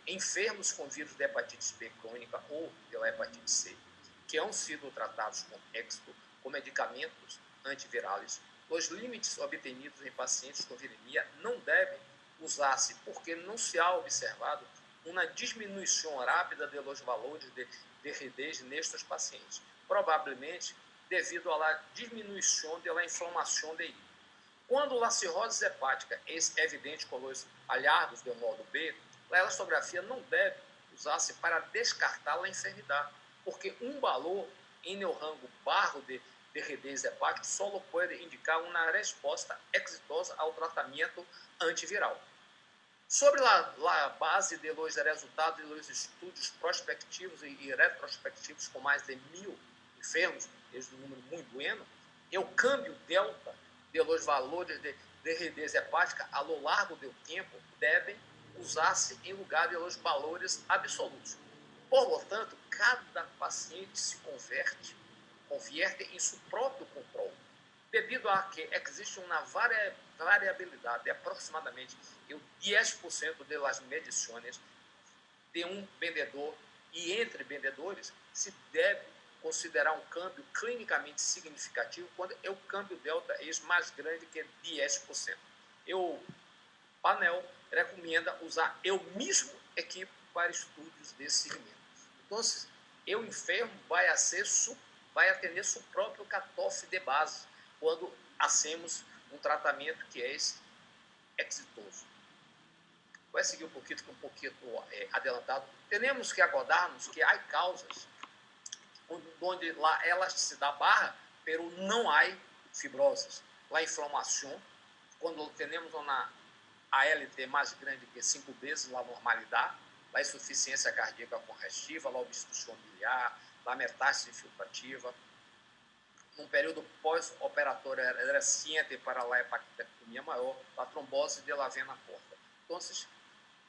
Enfermos com vírus de hepatite B crônica ou pela hepatite C, que han sido tratados com éxito com medicamentos antivirais, os limites obtenidos em pacientes com viremia não devem usar-se porque não se ha observado uma diminuição rápida dos valores de rigidez nestes pacientes, provavelmente devido à diminuição da inflamação de hígado. Quando a cirrose hepática é evidente com os hallazgos do modo B, a elastografia não deve usar-se para descartar a enfermidade, porque um valor em el rango baixo de rigidez hepática só pode indicar uma resposta exitosa ao tratamento antiviral. Sobre a base dos resultados dos estudos prospectivos e retrospectivos com mais de 1.000 enfermos, esse é um número muito bueno, o câmbio delta de los valores de rigidez hepática a lo largo do tempo devem usar-se em lugar de los valores absolutos. Por tanto, cada paciente se convierte em seu próprio controle, devido a que existe uma variabilidade de aproximadamente 10% das medições de um vendedor, e entre vendedores se deve considerar um câmbio clinicamente significativo quando o câmbio delta é mais grande que 10%. O painel recomenda usar o mesmo equipo para estudos de seguimento. Então, o enfermo vai atender seu próprio cutoff de base quando hacemos um tratamento que é exitoso. Vou seguir um pouquinho adelantado. Temos que acordarmos que há causas onde a elasticidade barra, pero não há fibrosas. A inflamação, quando temos uma ALT mais grande que 5 vezes a normalidade, a insuficiência cardíaca congestiva, a obstrução biliar, a metástase infiltrativa, num período pós-operatório recente para a hepatectomia maior, a trombose de la vena porta. Então,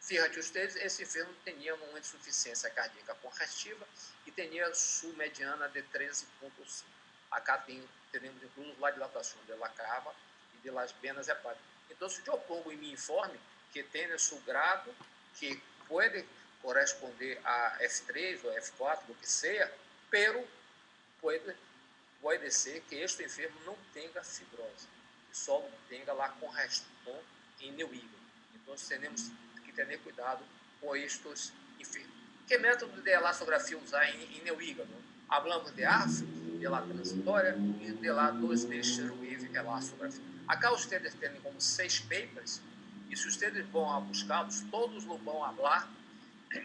fíjate ustedes, esse enfermo tinha uma insuficiência cardíaca congestiva e tinha sua mediana de 13,5. Acá temos incluso a dilatação da cava e de las venas hepáticas. Então, se eu pongo em meu informe que tem seu grado, que pode corresponder a F3 ou F4, do que seja, pero pode ser que este enfermo não tenha fibrose, só tenha lá congestão em meu hígado. Então, temos que ter cuidado com estes enfermos. Que método de elastografia usar em meu hígado? Hablamos de AF, de la transitória e de la 2D Sherwave elastografia. Acá vocês têm como 6 papers, e se vocês vão buscá-los, todos vão falar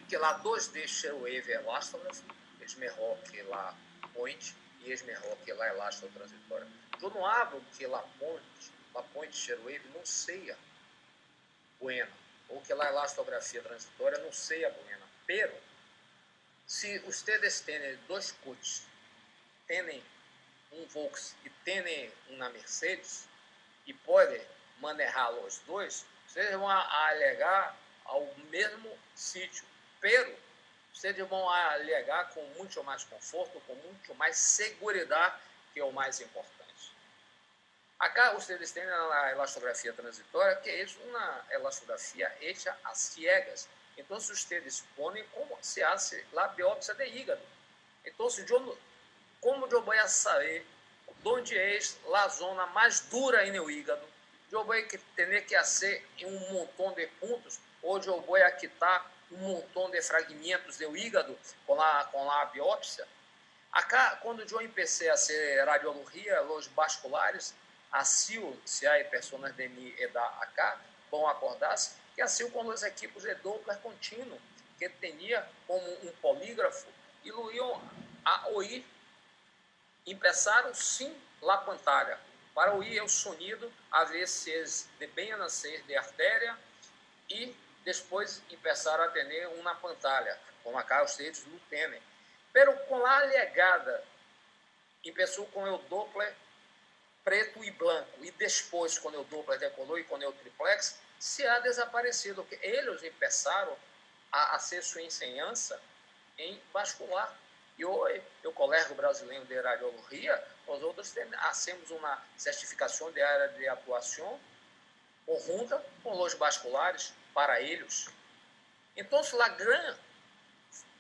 que la 2D Sherwave elastografia é melhor que la Point e é melhor que la elastotransitória. Eu não hablo que la Point Sherwave não seja buena, ou que a elastografia transitória não seja buena, pero se vocês têm 2 coches, têm um Volks e têm uma Mercedes, e podem manejar os dois, vocês vão alegar ao mesmo sítio, pero vocês vão alegar com muito mais conforto, com muito mais segurança, que é o mais importante. Acá vocês têm a elastografia transitória, que é uma elastografia hecha a ciegas. Então, vocês põem como se hace a biópsia de hígado. Então, como eu vou saber onde é a zona mais dura no hígado? Eu vou ter que fazer um montão de pontos, ou eu vou quitar um montão de fragmentos do hígado com a biópsia. Acá, quando eu empecé a fazer radiologia, os vasculares, assim, se há pessoas de minha idade acá, vão acordar-se, que assim com os equipos de Doppler contínuo, que tinha como um polígrafo, e iam a ouvir, começaram sim a pantalla, para ouvir o sonido, a vezes de bem a nascer de artéria, e depois começaram a ter uma pantalla, como acá vocês não têm. Pero com a alegada, começou com o Doppler preto e branco, e depois, quando eu Doppler decolor e quando eu triplex, se há desaparecido, porque eles começaram a ser sua ensinança em vascular. E hoje, o Colégio Brasileiro de Radiologia, nós outros temos uma certificação de área de atuação conjunta com os vasculares para eles. Então, a grande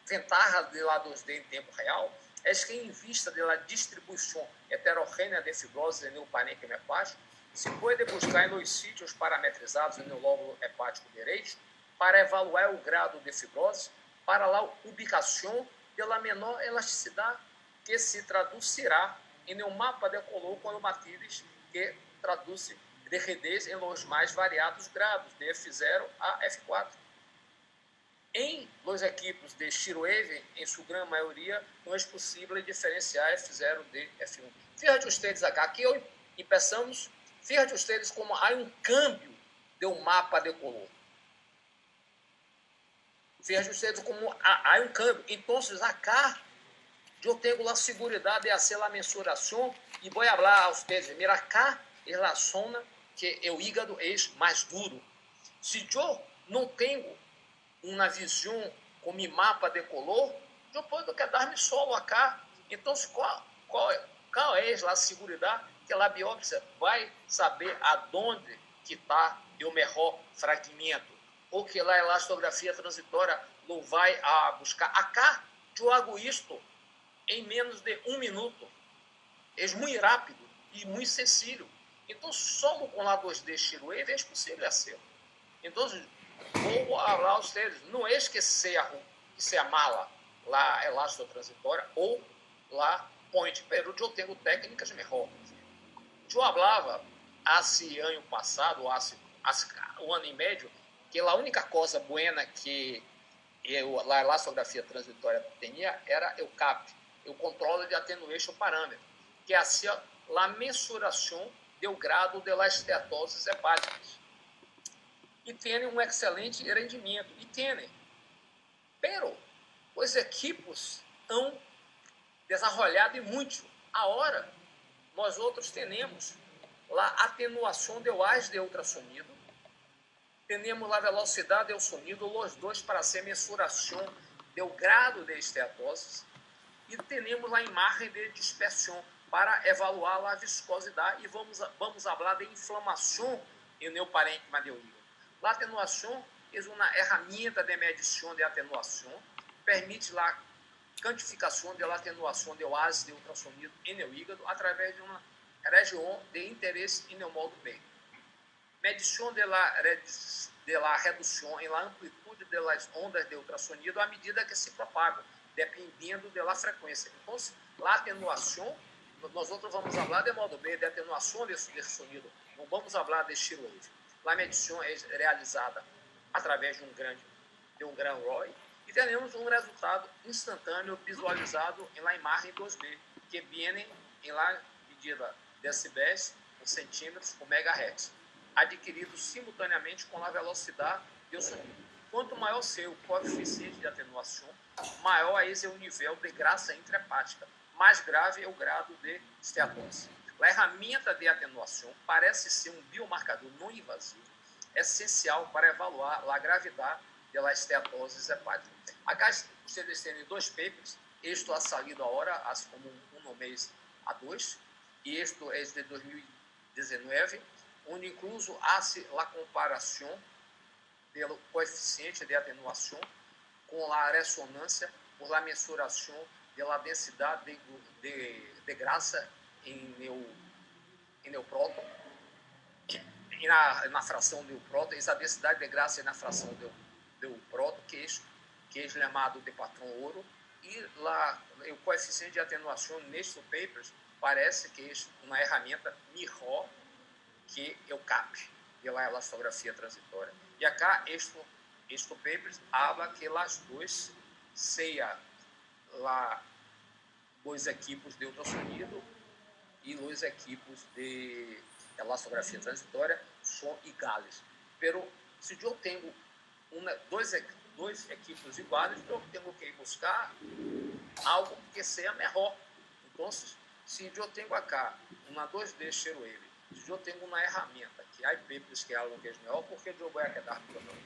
ventaja de lá 2D em tempo real es que en vista de la distribución heterogénea de fibrosis en el parénquima hepático, se pode buscar nos sítios parametrizados no lóbulo hepático direito para evaluar o grado de fibrose para a ubicação da menor elasticidade, que se traduzirá em um mapa de color com matices que traduz de rigidez em los mais variados grados, de F0 a F4. Em los equipos de Shirwave, em sua grande maioria, não é possível diferenciar F0 de F1. Fíjate ustedes acá, aqui empezamos, fíjate ustedes como há câmbio de mapa de color. Fíjate ustedes como há câmbio. Então, acá, eu tenho a segurança de fazer a mensuração e vou falar a vocês, mira, acá relaciona que o hígado é mais duro. Se eu não tenho uma visão com mi mapa de color, eu posso quedar-me solo acá. Então, qual é a segurança que a biópsia vai saber aonde que está o melhor fragmento? Ou que a elastografia transitória não vai buscar. Acá, eu hago isto em menos de 1 minuto. É muito rápido e muito sencillo. Então, só com a 2D Shirwave é possível fazer. Então, vou falar a vocês, não é que seja mala a elastotransitória ou a point, pero eu tenho técnicas melhores. Eu falava, há ano passado, há um ano e meio, que a única coisa buena que a elastografia transitória tinha era o CAP, o controle de attenuation parâmetro, que hacía a mensuração do grado de la esteatose hepática. E tem um excelente rendimento. E tem. Pero os equipos estão desenvolvidos muito. Agora, nós outros temos a atenuação do haz de ultrassonido, temos a velocidade do sonido, os dois para ser mensuração do grado de esteatose, e temos a imagem de dispersão para evaluar a viscosidade, e vamos falar de inflamação no parênquima do hígado. A atenuação é uma ferramenta de medição de atenuação, permite a quantificação da atenuação do haz de ultrassonido no hígado através de uma região de interesse no modo B. Medição de la redução em la amplitude das ondas de ultrassonido à medida que se propagam, dependendo da frequência. Então, a atenuação, nós outros vamos falar de modo B, de atenuação desse sonido, não vamos falar de Shirwave. A medição é realizada através de um gran ROI e temos um resultado instantâneo visualizado na imagem 2D, que vem em la medida decibéis por centímetros por megahertz, adquirido simultaneamente com a velocidade do sonido. Quanto maior ser o coeficiente de atenuação, maior é o nível de graça intrahepática, mais grave é o grado de esteatose. A ferramenta de atenuação parece ser um biomarcador não invasivo, essencial para evaluar a gravidade da esteatose hepática. Acá vocês têm 2 papers, este ha salido agora, assim como um mês a 2, e este é de 2019, onde incluso hace a comparação do coeficiente de atenuação com a ressonância por la mensuração da densidade de graça em meu próton, e na fração do próton, essa densidade de graça na fração do próton, que é chamado de patrão ouro, e o coeficiente de atenuação nestes papers parece que é uma ferramenta melhor que o CAP, pela elastografia transitória. E acá, este paper fala que as duas sejam os equipos de ultrassonido e os equipos de elastografia transitória são iguais. Pero, se eu tenho dois equipos iguais, eu tenho que buscar algo que seja melhor. Então, se eu tenho acá uma 2D Shirwave, se eu tenho uma ferramenta que há papers que falam que é melhor, porque eu vou quedar com o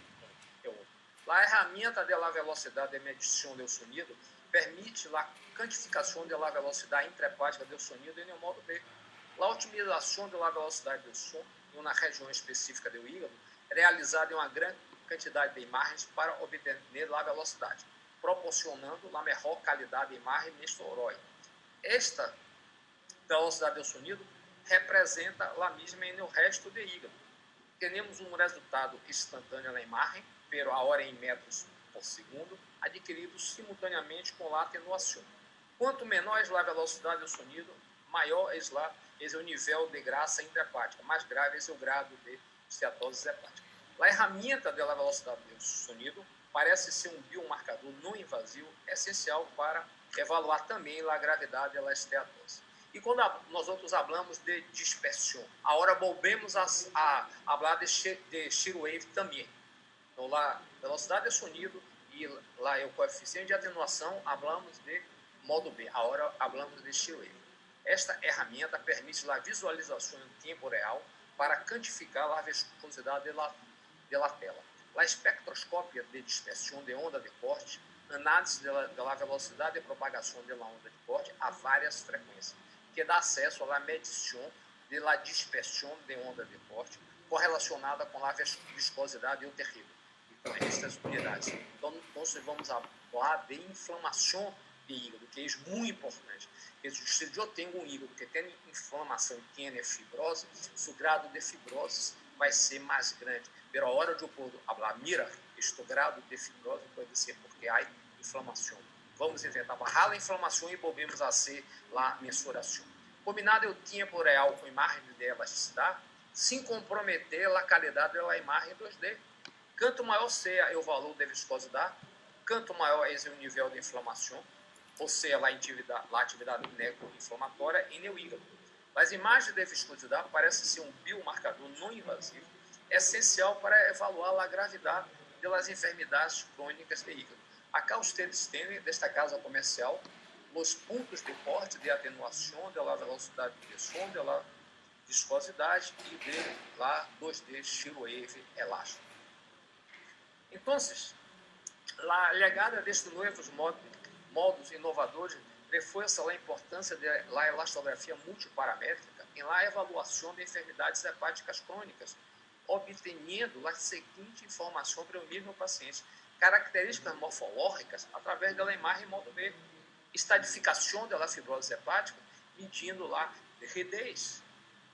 a ferramenta da velocidade de medição do sonido permite a quantificação da velocidade intrahepática do sonido em um modo B. A otimização da velocidade do som em uma região específica do hígado, realizada em uma grande quantidade de imagens para obter a velocidade. proporcionando a melhor qualidade de imagem neste herói. Esta velocidade do sonido representa a mesma no resto do hígado. Temos um resultado instantâneo na imagem, pero a hora em metros por segundo, adquirido simultaneamente com a atenuação. Quanto menor é a velocidade do sonido, maior é o nível de graça intrahepática, mais grave é o grado de esteatose hepática. A ferramenta da velocidade do sonido parece ser um biomarcador não invasivo essencial para evaluar também a gravidade da esteatose. E quando nós outros falamos de dispersão, agora volvemos a falar de shear wave também. Então, a velocidade do sonido e lá é o coeficiente de atenuação, falamos de modo B. Agora falamos de shear wave. Esta ferramenta permite a visualização em tempo real para quantificar a viscosidade da tela. A espectroscópia de dispersão de onda de corte, análise da velocidade de propagação da onda de corte a várias frequências, que dá acesso à medição da dispersão de onda de corte correlacionada com a viscosidade e o tecido, e com estas unidades. Então, nós vamos falar de inflamação de hígado, que é muito importante. Se eu tenho um hígado que tem inflamação e tem fibrose, o grado de fibrose vai ser mais grande. Mas a hora de eu falar, mira, este grado de fibrose pode ser porque há inflamação. Vamos tentar barrar a inflamação e volvemos a ser a mensuração. Combinado o tempo real com a imagem de elasticidade, sem comprometer a qualidade da imagem 2D. Quanto maior seja o valor de viscosidade, quanto maior é o nível de inflamação, ou seja, a atividade necroinflamatória em no hígado. As imagens de viscosidade parecem ser um biomarcador não invasivo, essencial para evaluar a gravidade das enfermidades crônicas do hígado. Acá ustedes têm, desta casa comercial, os pontos de corte, de atenuação, da velocidade de som, da viscosidade e de lá 2D shear wave elástico. Então, a chegada destes novos modos inovadores reforça a importância da elastografia multiparamétrica em la avaliação de enfermidades hepáticas crônicas, obtendo a seguinte informação para o mesmo paciente: características morfológicas através da imagem modo B, estadificação da fibrose hepática, medindo lá rigidez,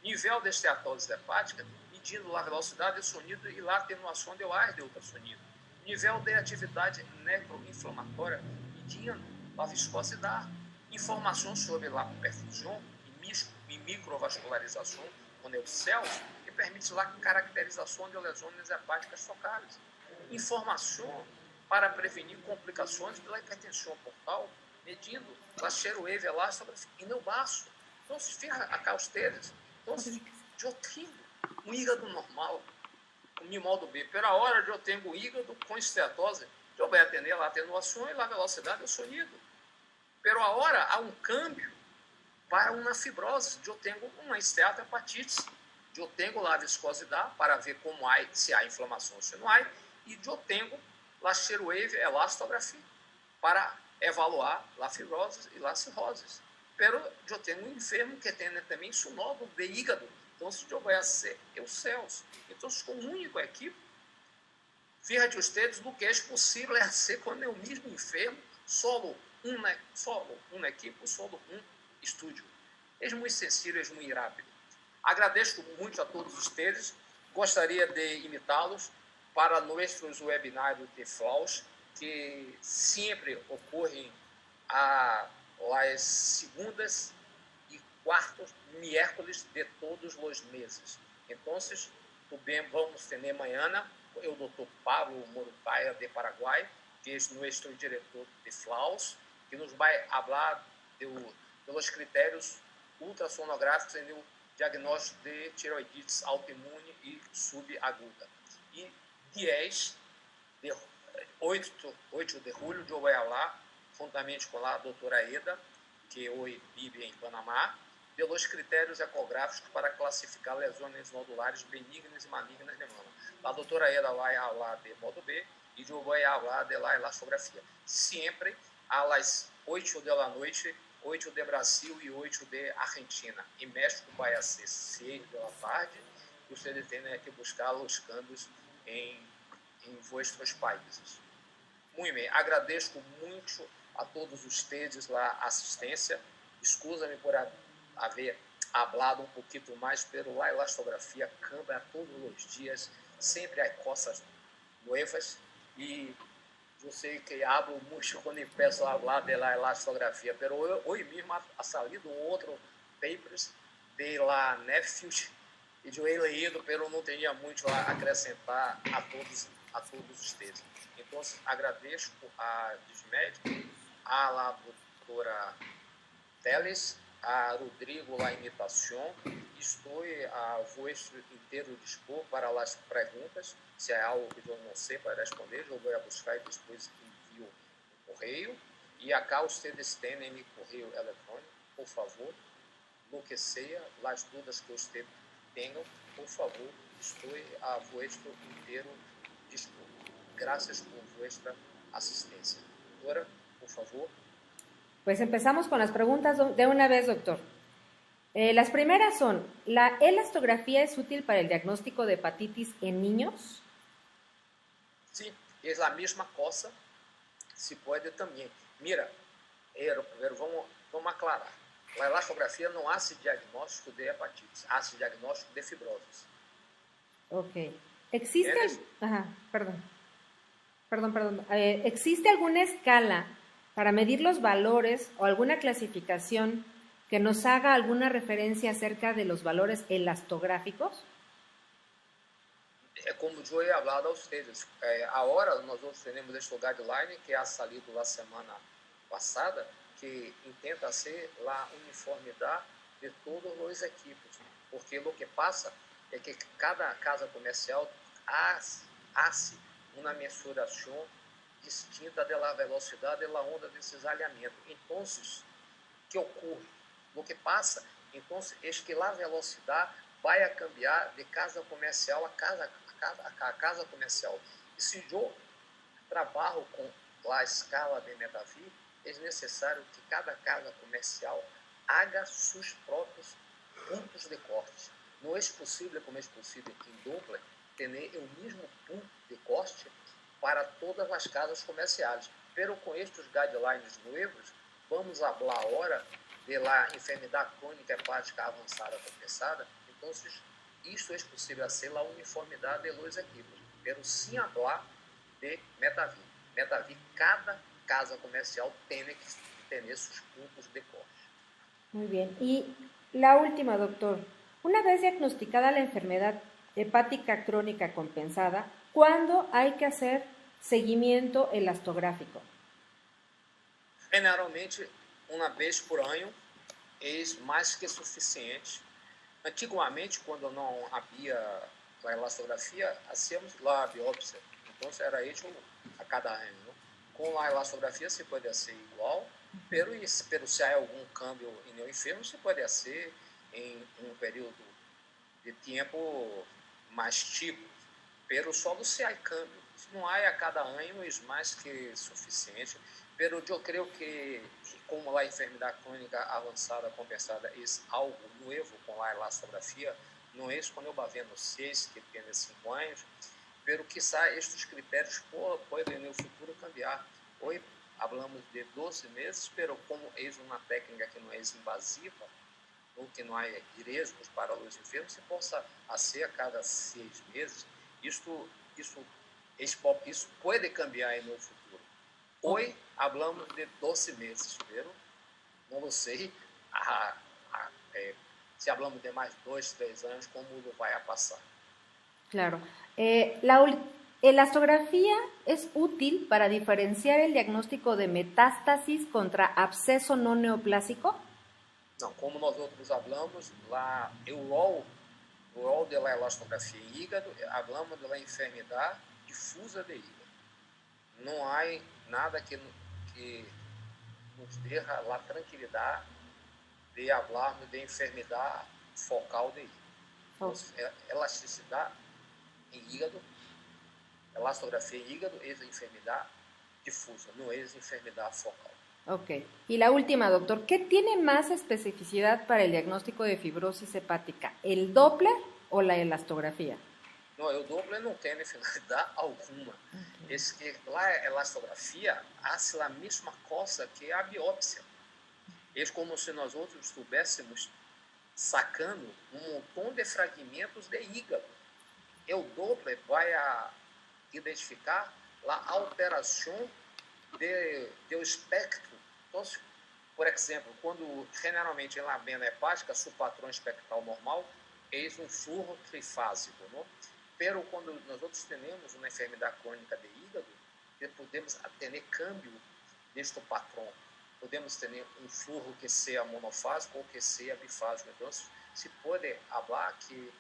nível de esteatose hepática, medindo a velocidade de sonido e a atenuação do ar de ultrassonido, nível de atividade necroinflamatória, medindo a viscosidade, informação sobre a perfusão e microvascularização com neurocéus, que permite a caracterização de lesões hepáticas focais, informação para prevenir complicações pela hipertensão portal, medindo a shear wave elástica e no baço. Então, se fica a ustedes, então, eu tenho um hígado normal, com modo B, pela hora de eu tenho um hígado com esteatose, eu vou atender a atenuação e a velocidade do sonido. Pela hora há um câmbio para uma fibrose, eu tenho uma esteatohepatite, eu tenho a viscosidade para ver como há, se há inflamação ou se não há, e eu tenho a shear wave elastografia para evaluar a fibrose e a cirrose. Pero eu tenho um enfermo que tem também isso novo de hígado, então se eu vou ser eu céus. Então, com um único equipe, fíjate ustedes do que é possível ser quando é o mesmo enfermo, solo uma equipe, solo um estúdio. É muito sencillo, é muito rápido. Agradeço muito a todos ustedes, gostaria de imitá-los para nossos webinários de Flaus, que sempre ocorrem às segundas e quartos miércoles de todos os meses. Então, vamos ter amanhã o Dr. Pablo Morucaia, de Paraguai, que é nosso diretor de Flaus, que nos vai falar dos critérios ultrassonográficos no diagnóstico de tiroidites autoimune e subaguda. E 8 de julho, eu vou falar, juntamente com a doutora Eda, que hoje vive em Panamá, pelos critérios ecográficos para classificar lesões nodulares benignas e malignas de mama. A doutora Eda vai falar de modo B e eu vou falar de la elastografia. Sempre às 8 da noite, 8 de Brasil e 8 de Argentina. Em México vai ser 6 da tarde, e vocês têm que buscar os câmbios em vossos países. Muito bem, agradeço muito a todos ustedes lá a assistência. Escusa-me por haver hablado um pouquinho mais, pero la elastografia cambia todos os dias, sempre há coisas novas e eu sei que hablo muito quando empiezo a hablar de la elastografia, pero hoje mesmo ha salido outro papers de la Neffield e eu he leído, pero não tinha muito a acrescentar a todos ustedes. Então, agradeço a Dismed, a la doutora Teles, a Rodrigo la imitação. Estou a vuestro inteiro dispor para as perguntas. Se há algo que eu não sei para responder, eu vou buscar e depois envio o correio. E acá vocês têm meu correio eletrônico, por favor. No que seja, as dúvidas que vocês tenham, por favor, estou a vuestro inteiro dispor. Gracias por vuestra asistencia. Doctora, por favor. Pues empezamos con las preguntas de una vez, doctor. Las primeras son, ¿la elastografía es útil para el diagnóstico de hepatitis en niños? Sí, es la misma cosa. Se puede también. Mira, vamos aclarar. La elastografía no hace diagnóstico de hepatitis, hace diagnóstico de fibrosis. Ok. ¿Existe? Ajá, perdón. ¿Existe alguna escala para medir los valores o alguna clasificación que nos haga alguna referencia acerca de los valores elastográficos? Como yo he hablado a ustedes, ahora nosotros tenemos este guideline que ha salido la semana pasada, que intenta hacer la uniformidad de todos los equipos, porque lo que pasa es que cada casa comercial hace uma mensuração distinta da velocidade da onda de cisalhamento. Então, o que ocorre? O que passa, então, é que a velocidade vai cambiar de casa comercial a casa comercial. E se eu trabalho com a escala de Medavir, é necessário que cada casa comercial haga seus próprios pontos de corte. Não é possível, como é possível em Doppler, ter o mesmo ponto de corte para todas as casas comerciais. Pero com estes guidelines novos, vamos falar agora da enfermidade crônica hepática avançada compensada. Então, isso é possível ser a uniformidade dos equipos, pero sem falar de Medavir. Medavir, cada casa comercial tem que ter seus pontos de corte. Muy bien. Y la última, doctor. Una vez diagnosticada la enfermedad hepática crónica compensada, ¿cuándo hay que hacer seguimiento elastográfico? Generalmente, uma vez por ano é mais que suficiente. Antigamente, quando não havia a elastografia, hacíamos a biópsia. Então, era isso a cada ano. Não? Com a elastografia, se pode ser igual, pero se há algum câmbio em um enfermo, se pode ser em um período de tempo mais tipo, pero só se há câmbio. Se não há a cada ano, é mais que suficiente. Pero eu creio que, como a enfermidade crônica avançada compensada é algo novo com a elastografia, não é quando eu vendo 6, que tem 5 anos, pero quizá estes critérios podem no futuro cambiar. Hoje falamos de 12 meses, pero como é uma técnica que não é invasiva, ou que não há riscos para os enfermos, se possa ser a cada 6 meses. Isso pode cambiar no futuro. Hoje falamos de 12 meses, pero não sei se falamos de mais 2, 3 anos, como vai passar. Claro. La elastografía es útil para diferenciar el diagnóstico de metástasis contra absceso no neoplásico? Não, como nós outros falamos, lá o rol da elastografia em hígado, falamos da enfermidade difusa de hígado. Não há nada que nos dê a tranquilidade de falarmos de enfermidade focal de hígado. Então, elasticidade em hígado, elastografia em hígado é enfermidade difusa, não é enfermidade focal. Ok. Y la última, doctor. ¿Qué tiene más especificidad para el diagnóstico de fibrosis hepática? ¿El Doppler o la elastografía? Não, o Doppler não tem finalidade alguma. es que la elastografía hace la misma cosa que a biópsia. Es como se nós outros estivéssemos sacando montão de fragmentos de hígado. E o Doppler vai identificar a alteração do espectro. Então, por exemplo, quando generalmente na vena hepática, o padrão espectral normal é flujo trifásico, não? Pero quando nós outros temos uma enfermidade crônica de hígado, podemos ter câmbio deste padrão. Podemos ter flujo que seja monofásico ou que seja bifásico. Então, se pode falar que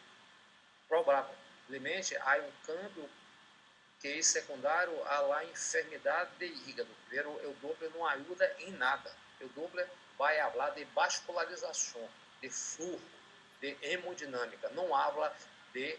provavelmente há câmbio que é secundário à enfermidade de hígado. Pero o Doppler não ajuda em nada. O Doppler vai falar de vascularização, de flujo, de hemodinâmica. Não fala de,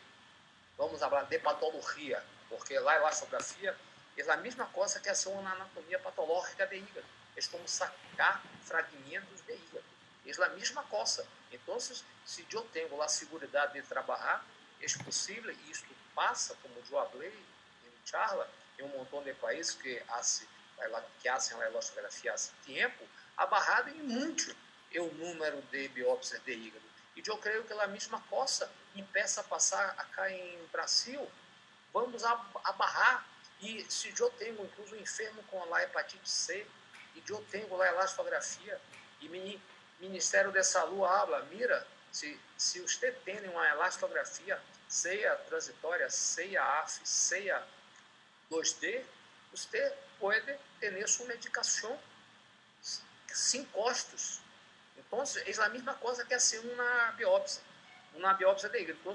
vamos falar de patologia, porque lá a elastografia é a mesma coisa que a uma anatomia patológica de hígado. É como sacar fragmentos de hígado. É a mesma coisa. Então, se eu tenho a segurança de trabalhar, é possível, e isto passa, como eu falei em charla, em montão de países que fazem a elastografia há tempo, abarrado em muito o número de biópsias de hígado. E eu creio que a mesma coisa empieza a passar acá em Brasil. Vamos abarrar. E se eu tenho, incluso, um enfermo com a hepatite C, e eu tenho lá a elastografia, e o Ministério da Saúde habla, mira, se você tem uma elastografia, seja transitória, seja AF, seja 2D, você pode ter sua medicação sem custos. Então, é a mesma coisa que assim uma biópsia de hígado. Então,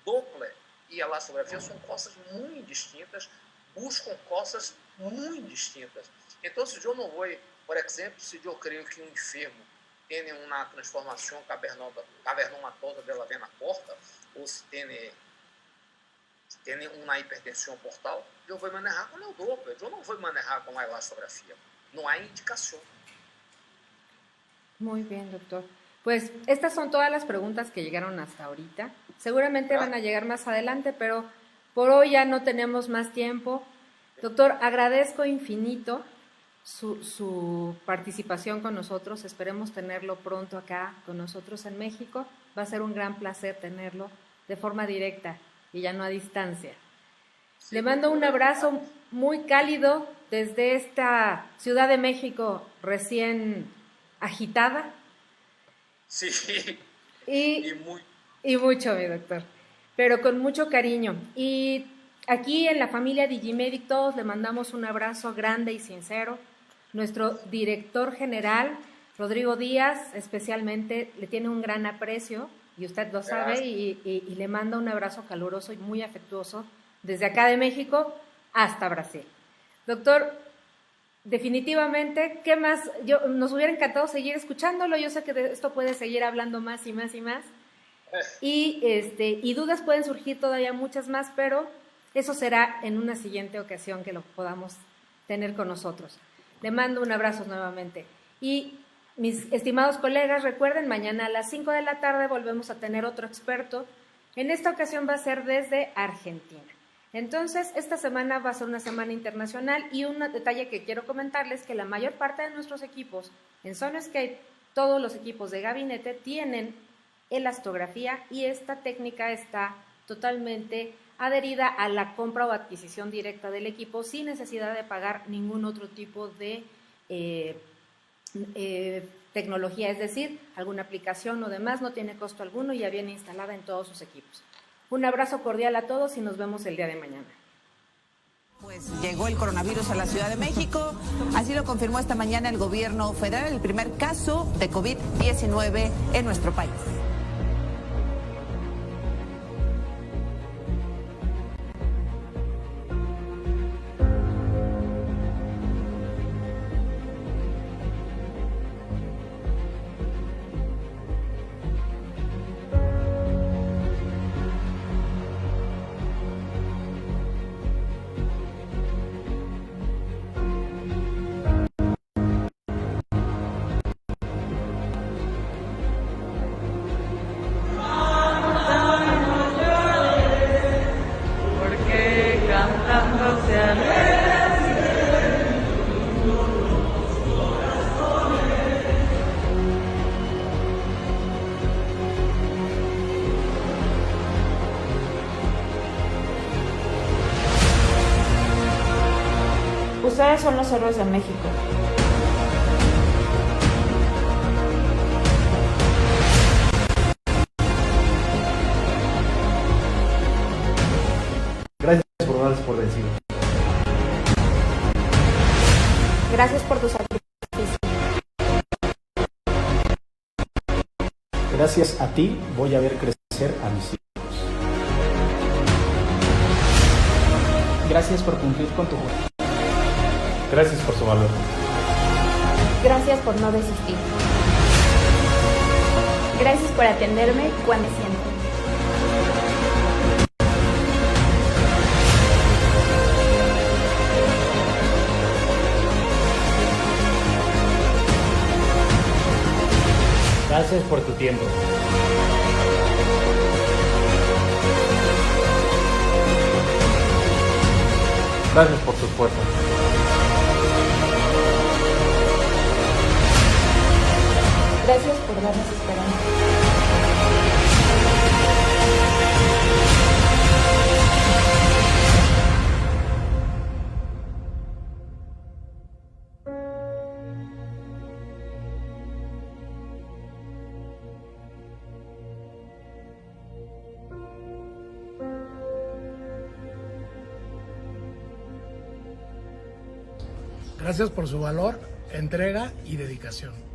Doppler e elastografia são coisas muito distintas, buscam coisas muito distintas. Então, se eu não vou, por exemplo, se eu creio que um enfermo tem uma transformação cavernomatosa da vena porta, ou se tem uma hipertensão portal, eu vou manejar com o Doppler, eu não vou manejar com a elastografía. No hay indicación. Muy bien, doctor. Pues estas son todas las preguntas que llegaron hasta ahorita. Seguramente van a llegar más adelante, pero por hoy ya no tenemos más tiempo. Doctor, agradezco infinito su participación con nosotros. Esperemos tenerlo pronto acá con nosotros en México. Va a ser un gran placer tenerlo de forma directa y ya no a distancia. Sí, le mando un abrazo muy cálido desde esta Ciudad de México recién agitada. Sí, y mucho, mi doctor, pero con mucho cariño. Y aquí en la familia Digimedic todos le mandamos un abrazo grande y sincero. Nuestro director general, Rodrigo Díaz, especialmente le tiene un gran aprecio, y usted lo sabe, y le manda un abrazo caluroso y muy afectuoso desde acá de México hasta Brasil. Doctor, definitivamente, ¿qué más? Nos hubiera encantado seguir escuchándolo. Yo sé que de esto puede seguir hablando más y más y más. Y dudas pueden surgir todavía muchas más, pero eso será en una siguiente ocasión que lo podamos tener con nosotros. Le mando un abrazo nuevamente. Y mis estimados colegas, recuerden, mañana a las 5 de la tarde volvemos a tener otro experto. En esta ocasión va a ser desde Argentina. Entonces, esta semana va a ser una semana internacional, y un detalle que quiero comentarles, que la mayor parte de nuestros equipos en Sonoscape, todos los equipos de gabinete, tienen elastografía, y esta técnica está totalmente adherida a la compra o adquisición directa del equipo sin necesidad de pagar ningún otro tipo de tecnología, es decir, alguna aplicación o demás, no tiene costo alguno y ya viene instalada en todos sus equipos. Un abrazo cordial a todos y nos vemos el día de mañana. Pues llegó el coronavirus a la Ciudad de México, así lo confirmó esta mañana el gobierno federal, el primer caso de COVID-19 en nuestro país. Ustedes son los héroes de México. Gracias por darse por vencido. Gracias por tu sacrificio. Gracias a ti voy a ver crecer a mis hijos. Gracias por cumplir con tu juramento. Gracias por su valor. Gracias por no desistir. Gracias por atenderme cuando siento. Gracias por tu tiempo. Gracias por tu esfuerzo. Gracias por darnos esperanza. Gracias por su valor, entrega y dedicación.